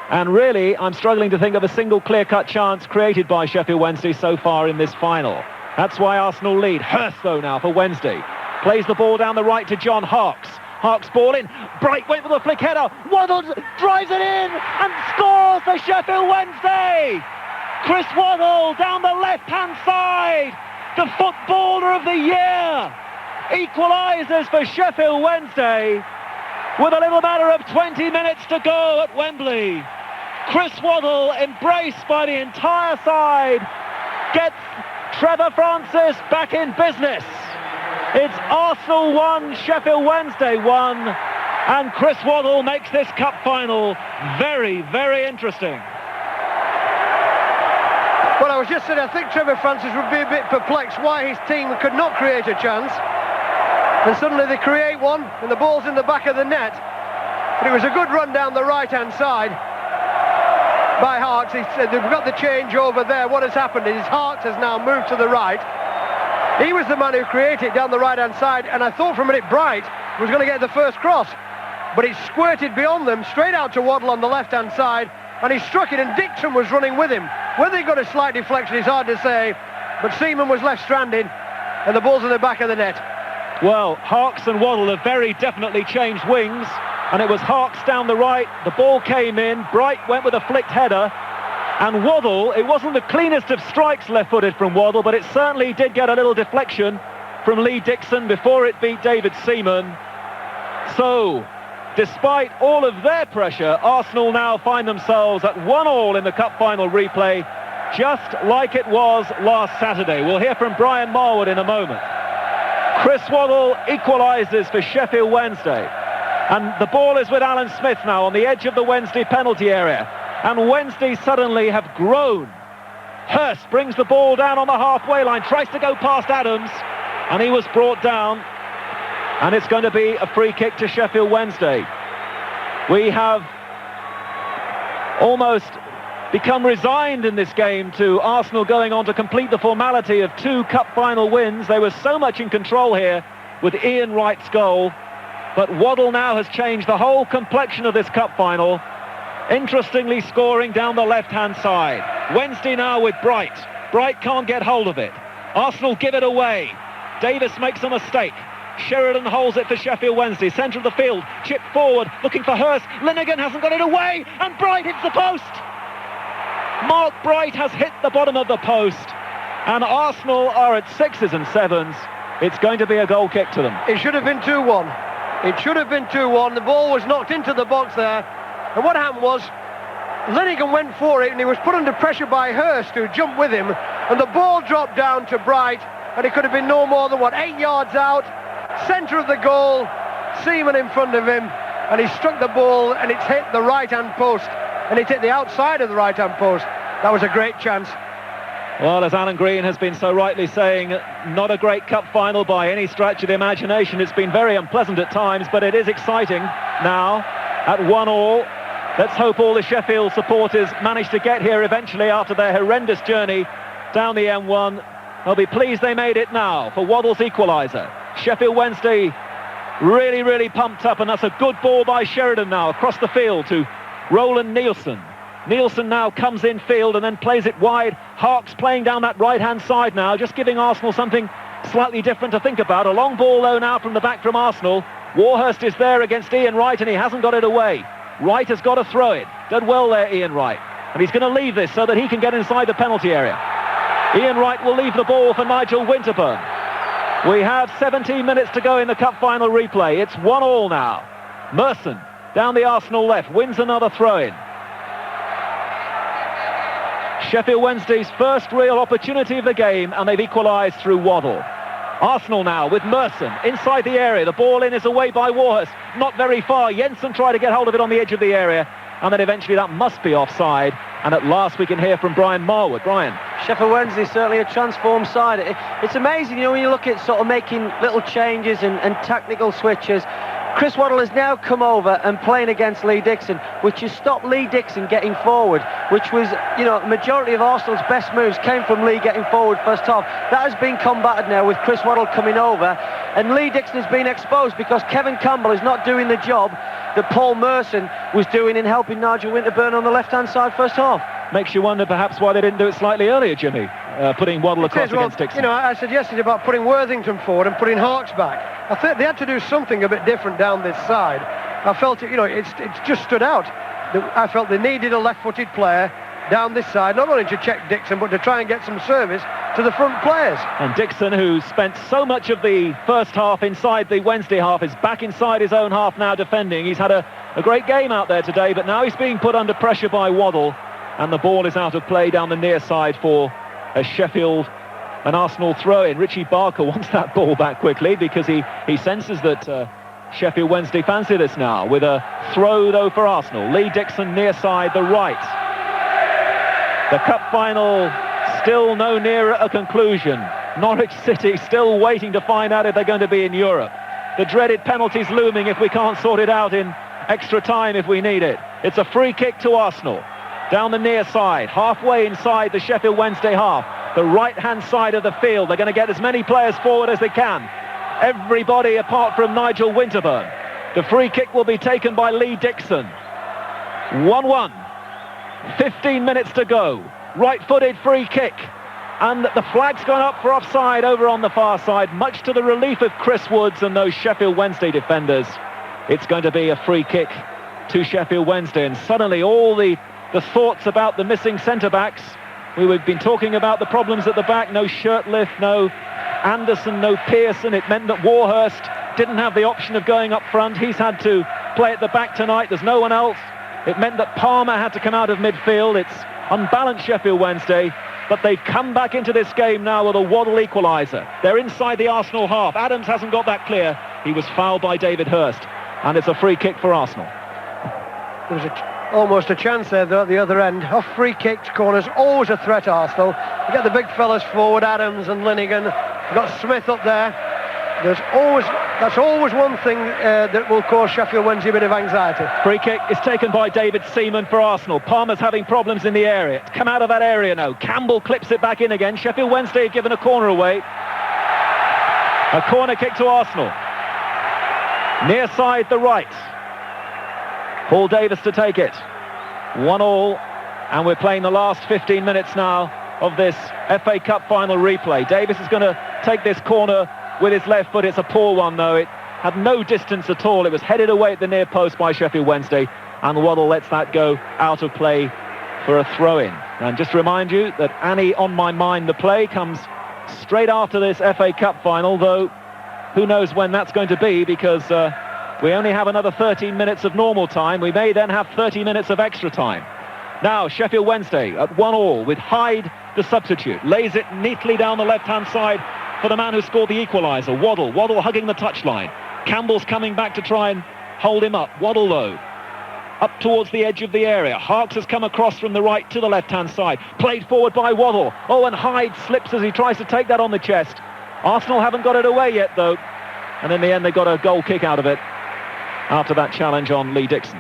And really, I'm struggling to think of a single clear-cut chance created by Sheffield Wednesday so far in this final. That's why Arsenal lead. Hurst, though, now for Wednesday. Plays the ball down the right to John Harks. Harks ball in. Bright went for the flick header. Waddle drives it in and scores for Sheffield Wednesday. Chris Waddle down the left-hand side. The footballer of the year. Equalises for Sheffield Wednesday with a little matter of 20 minutes to go at Wembley. Chris Waddle, embraced by the entire side, gets Trevor Francis back in business. It's Arsenal 1, Sheffield Wednesday 1, and Chris Waddle makes this cup final very, very interesting. Well, I was just saying, I think Trevor Francis would be a bit perplexed why his team could not create a chance. And suddenly they create one, and the ball's in the back of the net. But it was a good run down the right-hand side by Harks. He said they've got the change over there. What has happened is Harks has now moved to the right. He was the man who created it down the right-hand side, and I thought for a minute Bright was going to get the first cross. But it squirted beyond them, straight out to Waddle on the left-hand side, and he struck it, and Dixon was running with him. Whether he got a slight deflection is hard to say, but Seaman was left stranded, and the ball's in the back of the net. Well, Harks and Waddle have very definitely changed wings, and it was Harks down the right, the ball came in, Bright went with a flicked header, and Waddle, it wasn't the cleanest of strikes left-footed from Waddle, but it certainly did get a little deflection from Lee Dixon before it beat David Seaman. So, despite all of their pressure, Arsenal now find themselves at 1-1 in the cup final replay, just like it was last Saturday. We'll hear from Brian Marwood in a moment. Chris Waddle equalises for Sheffield Wednesday. And the ball is with Alan Smith now on the edge of the Wednesday penalty area. And Wednesday suddenly have grown. Hurst brings the ball down on the halfway line, tries to go past Adams, and he was brought down. And it's going to be a free kick to Sheffield Wednesday. We have almost become resigned in this game to Arsenal going on to complete the formality of 2 cup final wins. They were so much in control here with Ian Wright's goal, but Waddle now has changed the whole complexion of this cup final, interestingly scoring down the left-hand side. Wednesday now with Bright. Bright can't get hold of it. Arsenal give it away. Davis makes a mistake. Sheridan holds it for Sheffield Wednesday. Centre of the field, chip forward, looking for Hurst. Linighan hasn't got it away, and Wright hits the post. Mark Wright has hit the bottom of the post, and Arsenal are at 6s and 7s. It's going to be a goal kick to them. It should have been 2-1. It should have been 2-1. The ball was knocked into the box there, and what happened was Linighan went for it, and he was put under pressure by Hurst, who jumped with him, and the ball dropped down to Bright, and it could have been no more than 8 yards out, centre of the goal, Seaman in front of him, and he struck the ball, and it's hit the right-hand post, and it hit the outside of the right-hand post. That was a great chance. Well, as Alan Green has been so rightly saying, not a great cup final by any stretch of the imagination. It's been very unpleasant at times, but it is exciting now at 1-1. Let's hope all the Sheffield supporters manage to get here eventually after their horrendous journey down the M1. They'll be pleased they made it now for Waddle's equaliser. Sheffield Wednesday really, really pumped up, and that's a good ball by Sheridan now across the field to Roland Nielsen. Nielsen now comes in field and then plays it wide. Harks playing down that right-hand side now, just giving Arsenal something slightly different to think about. A long ball, though, now from the back from Arsenal. Warhurst is there against Ian Wright, and he hasn't got it away. Wright has got to throw it. Done well there, Ian Wright. And he's going to leave this so that he can get inside the penalty area. Ian Wright will leave the ball for Nigel Winterburn. We have 17 minutes to go in the cup final replay. It's 1-1 now. Merson, down the Arsenal left, wins another throw-in. Sheffield Wednesday's first real opportunity of the game, and they've equalised through Waddle. Arsenal now with Merson inside the area. The ball in is away by Warhurst. Not very far. Jensen tried to get hold of it on the edge of the area, and then eventually that must be offside. And at last we can hear from Brian Marwood. Brian. Sheffield Wednesday certainly a transformed side. It's amazing, when you look at sort of making little changes and tactical switches. Chris Waddle has now come over and playing against Lee Dixon, which has stopped Lee Dixon getting forward, which was, majority of Arsenal's best moves came from Lee getting forward first half. That has been combated now with Chris Waddle coming over, and Lee Dixon has been exposed because Kevin Campbell is not doing the job that Paul Merson was doing in helping Nigel Winterburn on the left-hand side first half. Makes you wonder perhaps why they didn't do it slightly earlier, Jimmy, putting Waddle across against Dixon. I suggested about putting Worthington forward and putting Harks back. I think they had to do something a bit different down this side. I felt it's just stood out. I felt they needed a left-footed player down this side, not only to check Dixon, but to try and get some service to the front players. And Dixon, who spent so much of the first half inside the Wednesday half, is back inside his own half now defending. He's had a great game out there today, but now he's being put under pressure by Waddle, and the ball is out of play down the near side for a Sheffield and Arsenal throw-in. Richie Barker wants that ball back quickly because he senses that Sheffield Wednesday fancy this now, with a throw, though, for Arsenal. Lee Dixon near side, the right. The cup final still no nearer a conclusion. Norwich City still waiting to find out if they're going to be in Europe. The dreaded penalties looming if we can't sort it out in extra time if we need it. It's a free kick to Arsenal. Down the near side, halfway inside the Sheffield Wednesday half. The right-hand side of the field. They're going to get as many players forward as they can. Everybody apart from Nigel Winterburn. The free kick will be taken by Lee Dixon. 1-1. 15 minutes to go. Right-footed free kick. And the flag's gone up for offside over on the far side, much to the relief of Chris Woods and those Sheffield Wednesday defenders. It's going to be a free kick to Sheffield Wednesday. And suddenly all the thoughts about the missing centre-backs. We've been talking about the problems at the back. No Shirtliff, no Anderson, no Pearson. It meant that Warhurst didn't have the option of going up front. He's had to play at the back tonight. There's no one else. It meant that Palmer had to come out of midfield. It's unbalanced Sheffield Wednesday, but they've come back into this game now with a Waddle equaliser. They're inside the Arsenal half. Adams hasn't got that clear. He was fouled by David Hurst, and it's a free kick for Arsenal. There was almost a chance there, though, at the other end. Off free kicks, corners, always a threat, Arsenal. You get the big fellas forward, Adams and Linighan. You've got Smith up there. That's always one thing that will cause Sheffield Wednesday a bit of anxiety. Free kick is taken by David Seaman for Arsenal. Palmer's having problems in the area. It's come out of that area now. Campbell clips it back in again. Sheffield Wednesday have given a corner away. A corner kick to Arsenal. Near side, the right. Paul Davis to take it. 1-1, and we're playing the last 15 minutes now of this FA Cup final replay. Davis is going to take this corner with his left foot. It's a poor one, though. It had no distance at all. It was headed away at the near post by Sheffield Wednesday, and Waddle lets that go out of play for a throw-in. And just to remind you that Annie On My Mind, the play, comes straight after this FA Cup final, though who knows when that's going to be, because we only have another 13 minutes of normal time. We may then have 30 minutes of extra time. Now Sheffield Wednesday at 1-1 with Hyde, the substitute, lays it neatly down the left-hand side for the man who scored the equaliser, Waddle. Waddle hugging the touchline. Campbell's coming back to try and hold him up. Waddle, though, up towards the edge of the area. Harks has come across from the right to the left-hand side. Played forward by Waddle. Oh, and Hyde slips as he tries to take that on the chest. Arsenal haven't got it away yet, though. And in the end, they got a goal kick out of it after that challenge on Lee Dixon.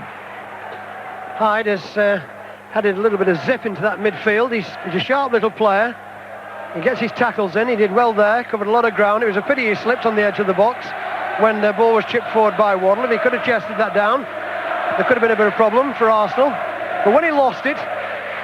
Hyde has had a little bit of zip into that midfield. He's a sharp little player. He gets his tackles in. He did well there, covered a lot of ground. It was a pity he slipped on the edge of the box when the ball was chipped forward by Waddle. If he could have chested that down, there could have been a bit of problem for Arsenal. But when he lost it,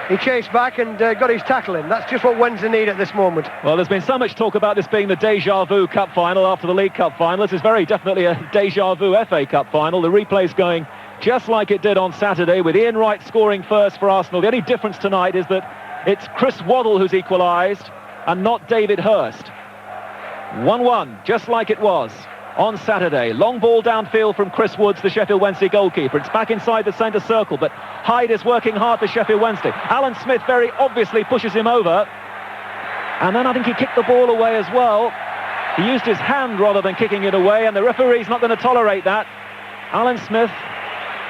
he chased back and got his tackle in. That's just what Wednesday need at this moment. Well, there's been so much talk about this being the déjà vu Cup final after the League Cup final. This is very definitely a déjà vu FA Cup final. The replay's going just like it did on Saturday, with Ian Wright scoring first for Arsenal. The only difference tonight is that it's Chris Waddle who's equalised and not David Hurst. 1-1, just like it was on Saturday. Long ball downfield from Chris Woods, the Sheffield Wednesday goalkeeper. It's back inside the centre circle, but Hyde is working hard for Sheffield Wednesday. Alan Smith very obviously pushes him over, and then I think he kicked the ball away as well. He used his hand rather than kicking it away, and the referee's not going to tolerate that. Alan Smith,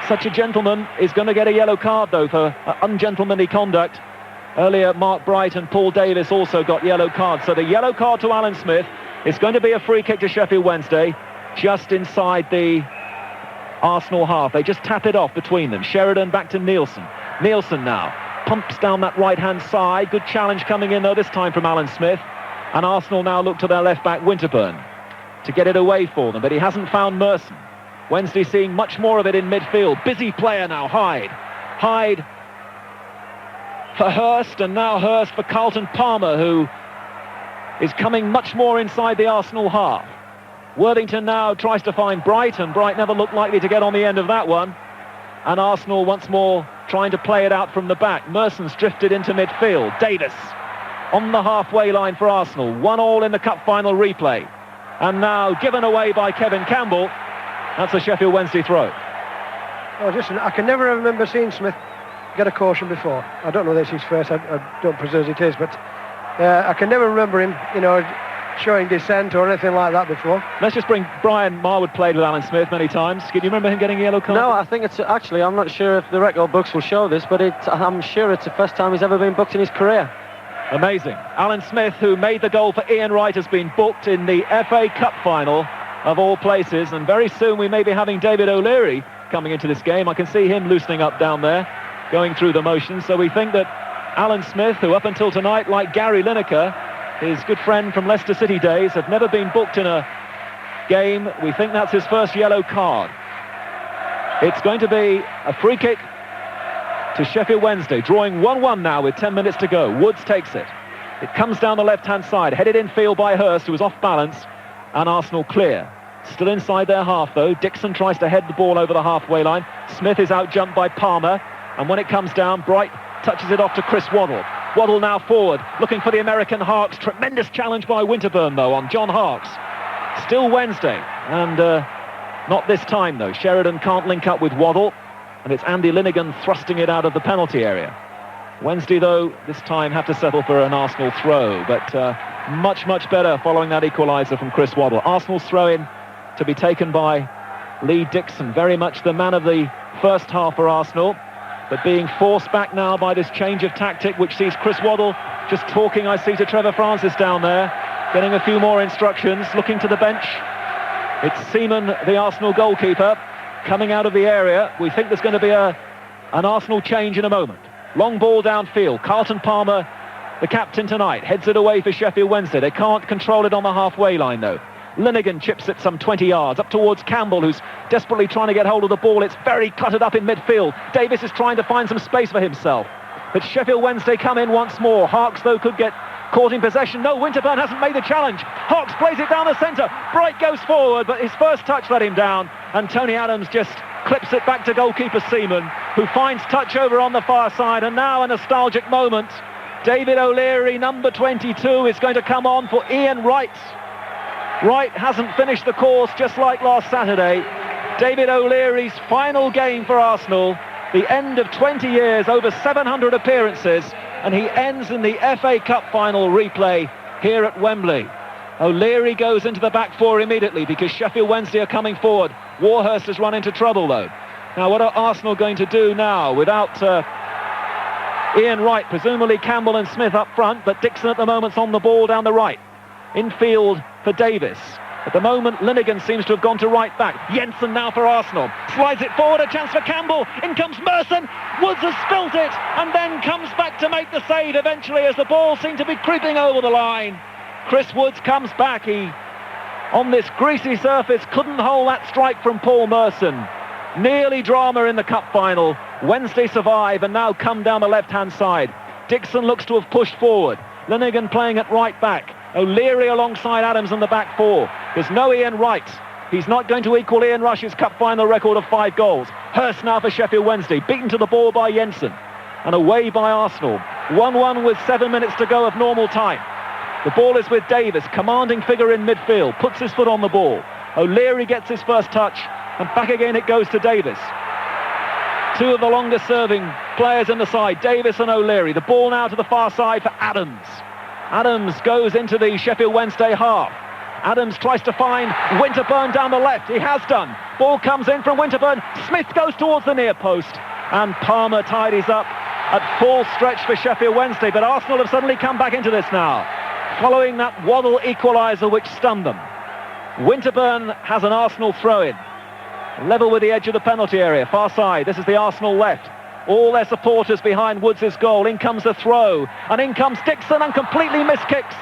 such a gentleman, is going to get a yellow card, though, for ungentlemanly conduct. Earlier, Mark Bright and Paul Davis also got yellow cards. So the yellow card to Alan Smith is going to be a free kick to Sheffield Wednesday, just inside the Arsenal half. They just tap it off between them. Sheridan back to Nielsen. Nielsen now pumps down that right-hand side. Good challenge coming in, though, this time from Alan Smith. And Arsenal now look to their left-back, Winterburn, to get it away for them. But he hasn't found Motson. Wednesday seeing much more of it in midfield. Busy player now, Hyde. Hyde for Hurst, and now Hurst for Carlton Palmer, who is coming much more inside the Arsenal half. Worthington now tries to find Bright, and Bright never looked likely to get on the end of that one. And Arsenal once more trying to play it out from the back. Merson's drifted into midfield. Davis on the halfway line for Arsenal. 1-1 in the cup final replay. And now given away by Kevin Campbell. That's a Sheffield Wednesday throw. Oh, listen, I can never remember seeing Smith get a caution before. I don't know this is his first, I don't presume it is, but I can never remember him, showing dissent or anything like that before. Let's just bring Brian Marwood. Played with Alan Smith many times. Can you remember him getting a yellow card? No, I think it's actually, I'm not sure if the record books will show this, but I'm sure it's the first time he's ever been booked in his career. Amazing. Alan Smith, who made the goal for Ian Wright, has been booked in the FA Cup final of all places, and very soon we may be having David O'Leary coming into this game. I can see him loosening up down there, going through the motions. So we think that Alan Smith, who up until tonight, like Gary Lineker, his good friend from Leicester City days, have never been booked in a game. We think that's his first yellow card. It's going to be a free kick to Sheffield Wednesday, drawing 1-1 now with 10 minutes to go. Woods takes it. It comes down the left-hand side, headed in field by Hurst, who was off balance, and Arsenal clear. Still inside their half, though. Dixon tries to head the ball over the halfway line. Smith is out-jumped by Palmer, and when it comes down, Bright touches it off to Chris Waddle. Waddle now forward, looking for the American Harks. Tremendous challenge by Winterburn, though, on John Harks. Still Wednesday, and not this time, though. Sheridan can't link up with Waddle, and it's Andy Linighan thrusting it out of the penalty area. Wednesday, though, this time have to settle for an Arsenal throw, but much, much better following that equaliser from Chris Waddle. Arsenal's throw-in to be taken by Lee Dixon, very much the man of the first half for Arsenal, but being forced back now by this change of tactic, which sees Chris Waddle just talking, I see, to Trevor Francis down there, getting a few more instructions, looking to the bench. It's Seaman, the Arsenal goalkeeper, coming out of the area. We think there's going to be an Arsenal change in a moment. Long ball downfield. Carlton Palmer, the captain tonight, heads it away for Sheffield Wednesday. They can't control it on the halfway line, though. Linighan chips it some 20 yards up towards Campbell, who's desperately trying to get hold of the ball. It's very cluttered up in midfield. Davis is trying to find some space for himself, but Sheffield Wednesday come in once more. Harks, though, could get Caught in possession. No, Winterburn hasn't made the challenge. Hawks plays it down the centre. Wright goes forward, but his first touch let him down. And Tony Adams just clips it back to goalkeeper Seaman, who finds touch over on the far side. And now a nostalgic moment. David O'Leary, number 22, is going to come on for Ian Wright. Wright hasn't finished the course, just like last Saturday. David O'Leary's final game for Arsenal. The end of 20 years, over 700 appearances, and he ends in the FA Cup final replay here at Wembley. O'Leary goes into the back four immediately because Sheffield Wednesday are coming forward. Warhurst has run into trouble, though. Now, what are Arsenal going to do now without Ian Wright? Presumably Campbell and Smith up front, but Dixon at the moment's on the ball down the right. Infield for Davis. At the moment, Linighan seems to have gone to right back. Jensen now for Arsenal. Slides it forward, a chance for Campbell. In comes Motson. Woods has spilt it and then comes back to make the save eventually as the ball seemed to be creeping over the line. Chris Woods comes back. He, on this greasy surface, couldn't hold that strike from Paul Merson. Nearly drama in the cup final. Wednesday survive and now come down the left-hand side. Dixon looks to have pushed forward. Linighan playing at right back. O'Leary alongside Adams on the back four. There's no Ian Wright. He's not going to equal Ian Rush's cup final record of 5 goals. Hurst now for Sheffield Wednesday, beaten to the ball by Jensen. And away by Arsenal. 1-1 with 7 minutes to go of normal time. The ball is with Davis, commanding figure in midfield, puts his foot on the ball. O'Leary gets his first touch, and back again it goes to Davis. Two of the longest serving players in the side, Davis and O'Leary. The ball now to the far side for Adams. Adams goes into the Sheffield Wednesday half. Adams tries to find Winterburn down the left. He has done. Ball comes in from Winterburn. Smith goes towards the near post. And Palmer tidies up at full stretch for Sheffield Wednesday. But Arsenal have suddenly come back into this now, following that Waddle equaliser which stunned them. Winterburn has an Arsenal throw-in. Level with the edge of the penalty area. Far side. This is the Arsenal left. All their supporters behind Woods' goal. In comes the throw. And in comes Dixon and completely missed kicks.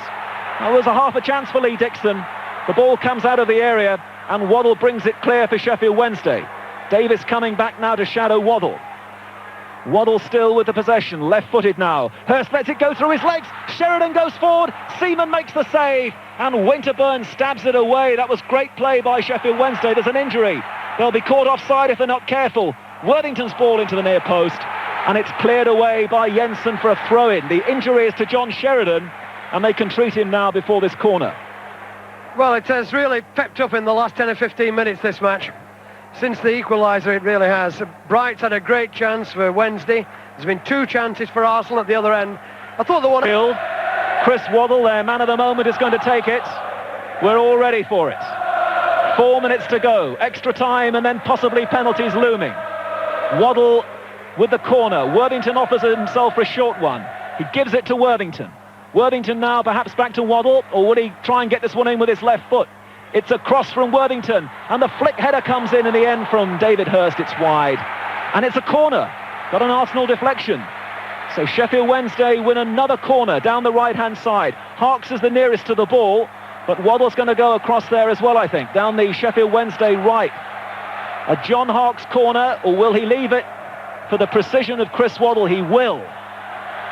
There was a half a chance for Lee Dixon. The ball comes out of the area and Waddle brings it clear for Sheffield Wednesday. Davis coming back now to shadow Waddle. Waddle still with the possession, left-footed now. Hurst lets it go through his legs. Sheridan goes forward. Seaman makes the save. And Winterburn stabs it away. That was great play by Sheffield Wednesday. There's an injury. They'll be caught offside if they're not careful. Worthington's ball into the near post. And it's cleared away by Jensen for a throw-in. The injury is to John Sheridan. And they can treat him now before this corner. Well, it has really pepped up in the last 10 or 15 minutes, this match. Since the equaliser, it really has. Bright's had a great chance for Wednesday. There's been 2 chances for Arsenal at the other end. I thought the one... Chris Waddle, their man of the moment, is going to take it. We're all ready for it. 4 minutes to go. Extra time and then possibly penalties looming. Waddle with the corner. Worthington offers himself for a short one. He gives it to Worthington. Worthington now perhaps back to Waddle, or would he try and get this one in with his left foot? It's a cross from Worthington, and the flick header comes in the end from David Hurst. It's wide, and it's a corner. Got an Arsenal deflection. So Sheffield Wednesday win another corner down the right-hand side. Harkes is the nearest to the ball, but Waddle's going to go across there as well, I think, down the Sheffield Wednesday right. A John Harkes corner, or will he leave it for the precision of Chris Waddle? He will.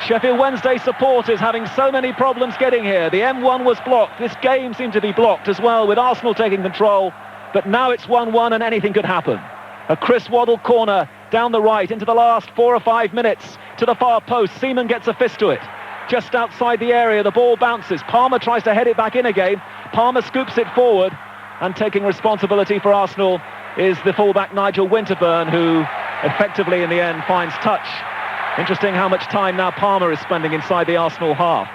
Sheffield Wednesday supporters having so many problems getting here. The M1 was blocked. This game seemed to be blocked as well, with Arsenal taking control. But now it's 1-1 and anything could happen. A Chris Waddle corner down the right into the last 4 or 5 minutes to the far post. Seaman gets a fist to it. Just outside the area, the ball bounces. Palmer tries to head it back in again. Palmer scoops it forward. And taking responsibility for Arsenal is the fullback Nigel Winterburn, who effectively in the end finds touch. Interesting how much time now Palmer is spending inside the Arsenal half.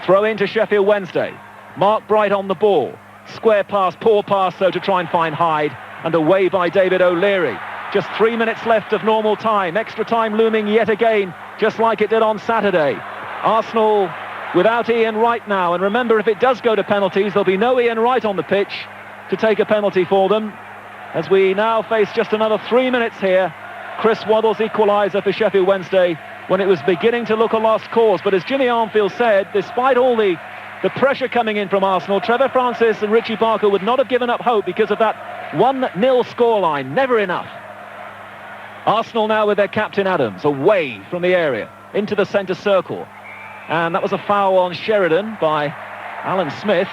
Throw into Sheffield Wednesday. Mark Bright on the ball. Square pass, poor pass though to try and find Hyde. And away by David O'Leary. Just 3 minutes left of normal time. Extra time looming yet again, just like it did on Saturday. Arsenal without Ian Wright now. And remember, if it does go to penalties, there'll be no Ian Wright on the pitch to take a penalty for them. As we now face just another 3 minutes here. Chris Waddle's equaliser for Sheffield Wednesday when it was beginning to look a lost cause. But as Jimmy Armfield said, despite all the pressure coming in from Arsenal, Trevor Francis and Richie Barker would not have given up hope because of that 1-0 scoreline. Never enough. Arsenal now with their captain Adams away from the area into the centre circle. And that was a foul on Sheridan by Alan Smith.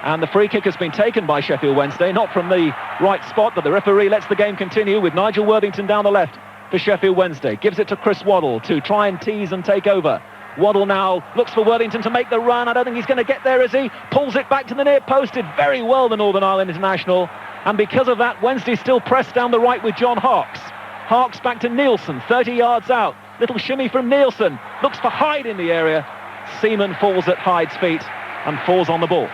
And the free kick has been taken by Sheffield Wednesday, not from the right spot, but the referee lets the game continue with Nigel Worthington down the left for Sheffield Wednesday. Gives it to Chris Waddle to try and tease and take over. Waddle now looks for Worthington to make the run. I don't think he's going to get there, is he? Pulls it back to the near post. Did very well, the Northern Ireland international. And because of that, Wednesday still pressed down the right with John Harkes. Harkes back to Nielsen, 30 yards out. Little shimmy from Nielsen. Looks for Hyde in the area. Seaman falls at Hyde's feet and falls on the ball.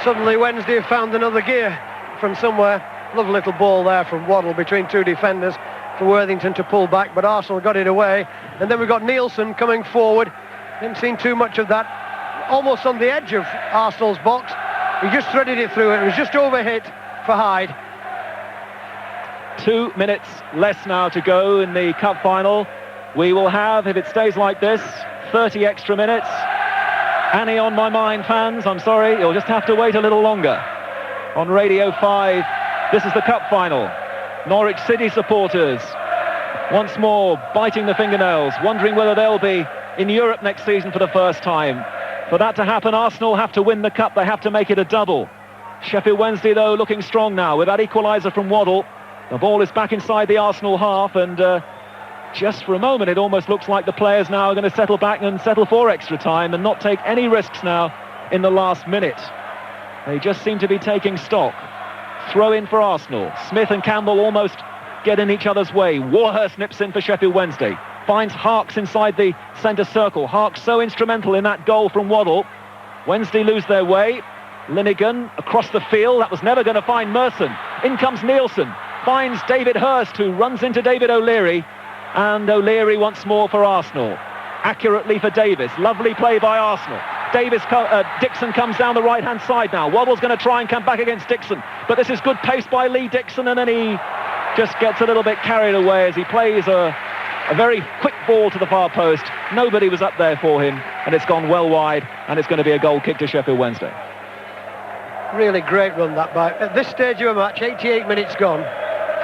Suddenly Wednesday have found another gear from somewhere. Lovely little ball there from Waddle between two defenders for Worthington to pull back, but Arsenal got it away. And then we've got Nielsen coming forward. Didn't see too much of that. Almost on the edge of Arsenal's box. He just threaded it through. It was just overhit for Hyde. 2 minutes less now to go in the cup final. We will have, if it stays like this, 30 extra minutes. Annie on my mind, fans, I'm sorry, you'll just have to wait a little longer. On Radio 5, this is the cup final. Norwich City supporters once more biting the fingernails, wondering whether they'll be in Europe next season for the first time. For that to happen, Arsenal have to win the cup. They have to make it a double. Sheffield Wednesday, though, looking strong now with that equaliser from Waddle. The ball is back inside the Arsenal half, and just for a moment it almost looks like the players now are going to settle back and settle for extra time and not take any risks now in the last minute. They just seem to be taking stock. Throw in for Arsenal. Smith and Campbell almost get in each other's way. Warhurst nips in for Sheffield Wednesday. Finds Harkes inside the centre circle. Harkes so instrumental in that goal from Waddle. Wednesday lose their way. Linighan across the field. That was never going to find Merson. In comes Nielsen. Finds David Hurst, who runs into David O'Leary. And O'Leary once more for Arsenal. Accurately for Davis. Lovely play by Arsenal. Dixon comes down the right-hand side now. Waddle's going to try and come back against Dixon. But this is good pace by Lee Dixon, and then he just gets a little bit carried away as he plays a very quick ball to the far post. Nobody was up there for him, and it's gone well wide, and it's going to be a goal kick to Sheffield Wednesday. Really great run that by. At this stage of a match, 88 minutes gone.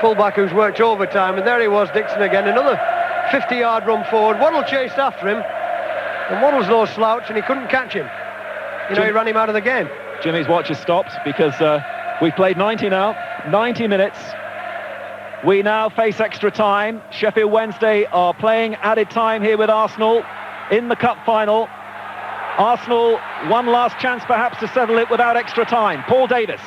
Fullback who's worked overtime, and there he was, Dixon again. Another 50-yard run forward. Waddle chased after him, and Waddle's no slouch, and he couldn't catch him. He ran him out of the game. Jimmy's watch has stopped because we've played 90 now. 90 minutes. We now face extra time. Sheffield Wednesday are playing added time here with Arsenal in the cup final. Arsenal, one last chance perhaps to settle it without extra time. Paul Davis,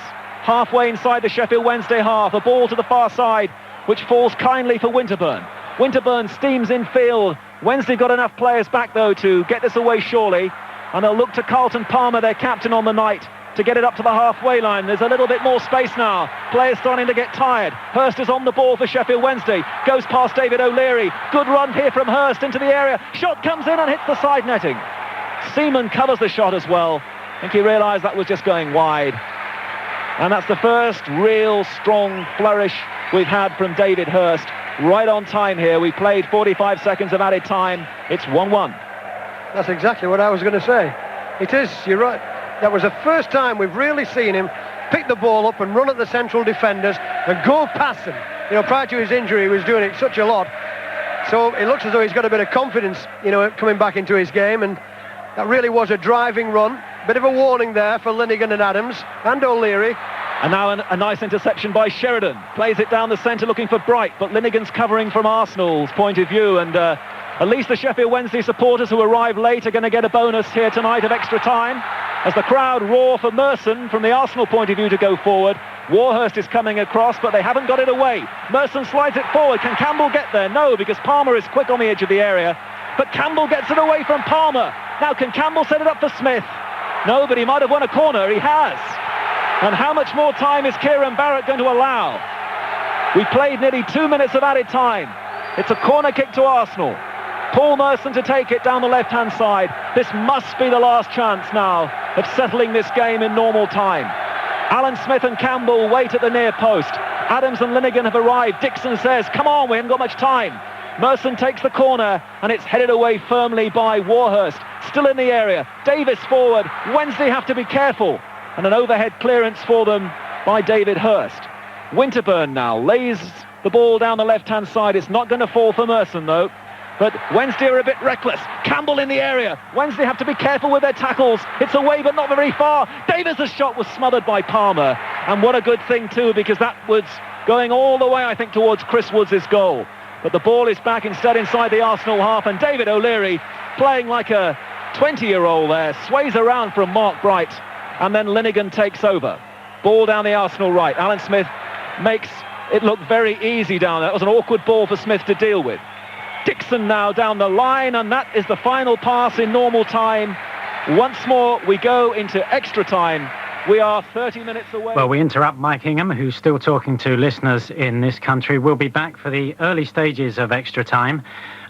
halfway inside the Sheffield Wednesday half. A ball to the far side, which falls kindly for Winterburn. Winterburn steams in field. Wednesday got enough players back, though, to get this away surely. And they'll look to Carlton Palmer, their captain on the night, to get it up to the halfway line. There's a little bit more space now. Players starting to get tired. Hurst is on the ball for Sheffield Wednesday. Goes past David O'Leary. Good run here from Hurst into the area. Shot comes in and hits the side netting. Seaman covers the shot as well. I think he realised that was just going wide. And that's the first real strong flourish we've had from David Hurst. Right on time here. We played 45 seconds of added time. It's 1-1. That's exactly what I was going to say. It is, you're right. That was the first time we've really seen him pick the ball up and run at the central defenders and go past them. You know, prior to his injury, he was doing it such a lot. So it looks as though he's got a bit of confidence, you know, coming back into his game. And that really was a driving run. Bit of a warning there for Linighan and Adams and O'Leary. And now a nice interception by Sheridan. Plays it down the centre looking for Wright, but Linighan's covering from Arsenal's point of view. And at least the Sheffield Wednesday supporters who arrive late are going to get a bonus here tonight of extra time. As the crowd roar for Merson from the Arsenal point of view to go forward. Warhurst is coming across, but they haven't got it away. Merson slides it forward. Can Campbell get there? No, because Palmer is quick on the edge of the area. But Campbell gets it away from Palmer. Now can Campbell set it up for Smith? No, but he might have won a corner. He has. And how much more time is Kieran Barrett going to allow? We played nearly 2 minutes of added time. It's a corner kick to Arsenal. Paul Merson to take it down the left-hand side. This must be the last chance now of settling this game in normal time. Alan Smith and Campbell wait at the near post. Adams and Linighan have arrived. Dixon says, come on, we haven't got much time. Merson takes the corner, and it's headed away firmly by Warhurst. Still in the area. Davis forward. Wednesday have to be careful. And an overhead clearance for them by David Hurst. Winterburn now lays the ball down the left-hand side. It's not going to fall for Merson, though. But Wednesday are a bit reckless. Campbell in the area. Wednesday have to be careful with their tackles. It's away, but not very far. Davis' shot was smothered by Palmer. And what a good thing, too, because that was going all the way, I think, towards Chris Woods' goal. But the ball is back instead inside the Arsenal half. And David O'Leary, playing like a 20-year-old there, sways around from Mark Wright. And then Linighan takes over. Ball down the Arsenal right. Alan Smith makes it look very easy down there. It was an awkward ball for Smith to deal with. Dixon now down the line, and that is the final pass in normal time. Once more, we go into extra time. We are 30 minutes away. Well, we interrupt Mike Ingham, who's still talking to listeners in this country. We'll be back for the early stages of extra time.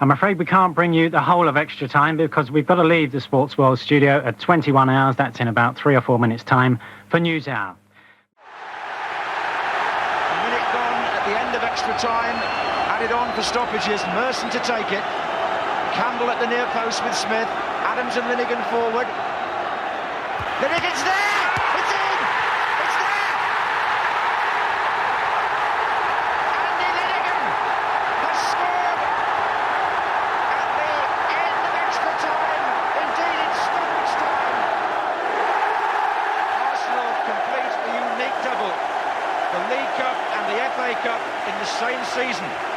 I'm afraid we can't bring you the whole of extra time because we've got to leave the Sports World studio at 21 hours. That's in about 3 or 4 minutes' time for News Hour. A minute gone at the end of extra time. Added on for stoppages. Merson to take it. Campbell at the near post with Smith. Adams and Linighan forward. Linighan's there! It's in! It's there! Andy Linighan has scored at the end of extra time. Indeed, it's stoppage time. Arsenal complete a unique double. The League Cup and the FA Cup in the same season.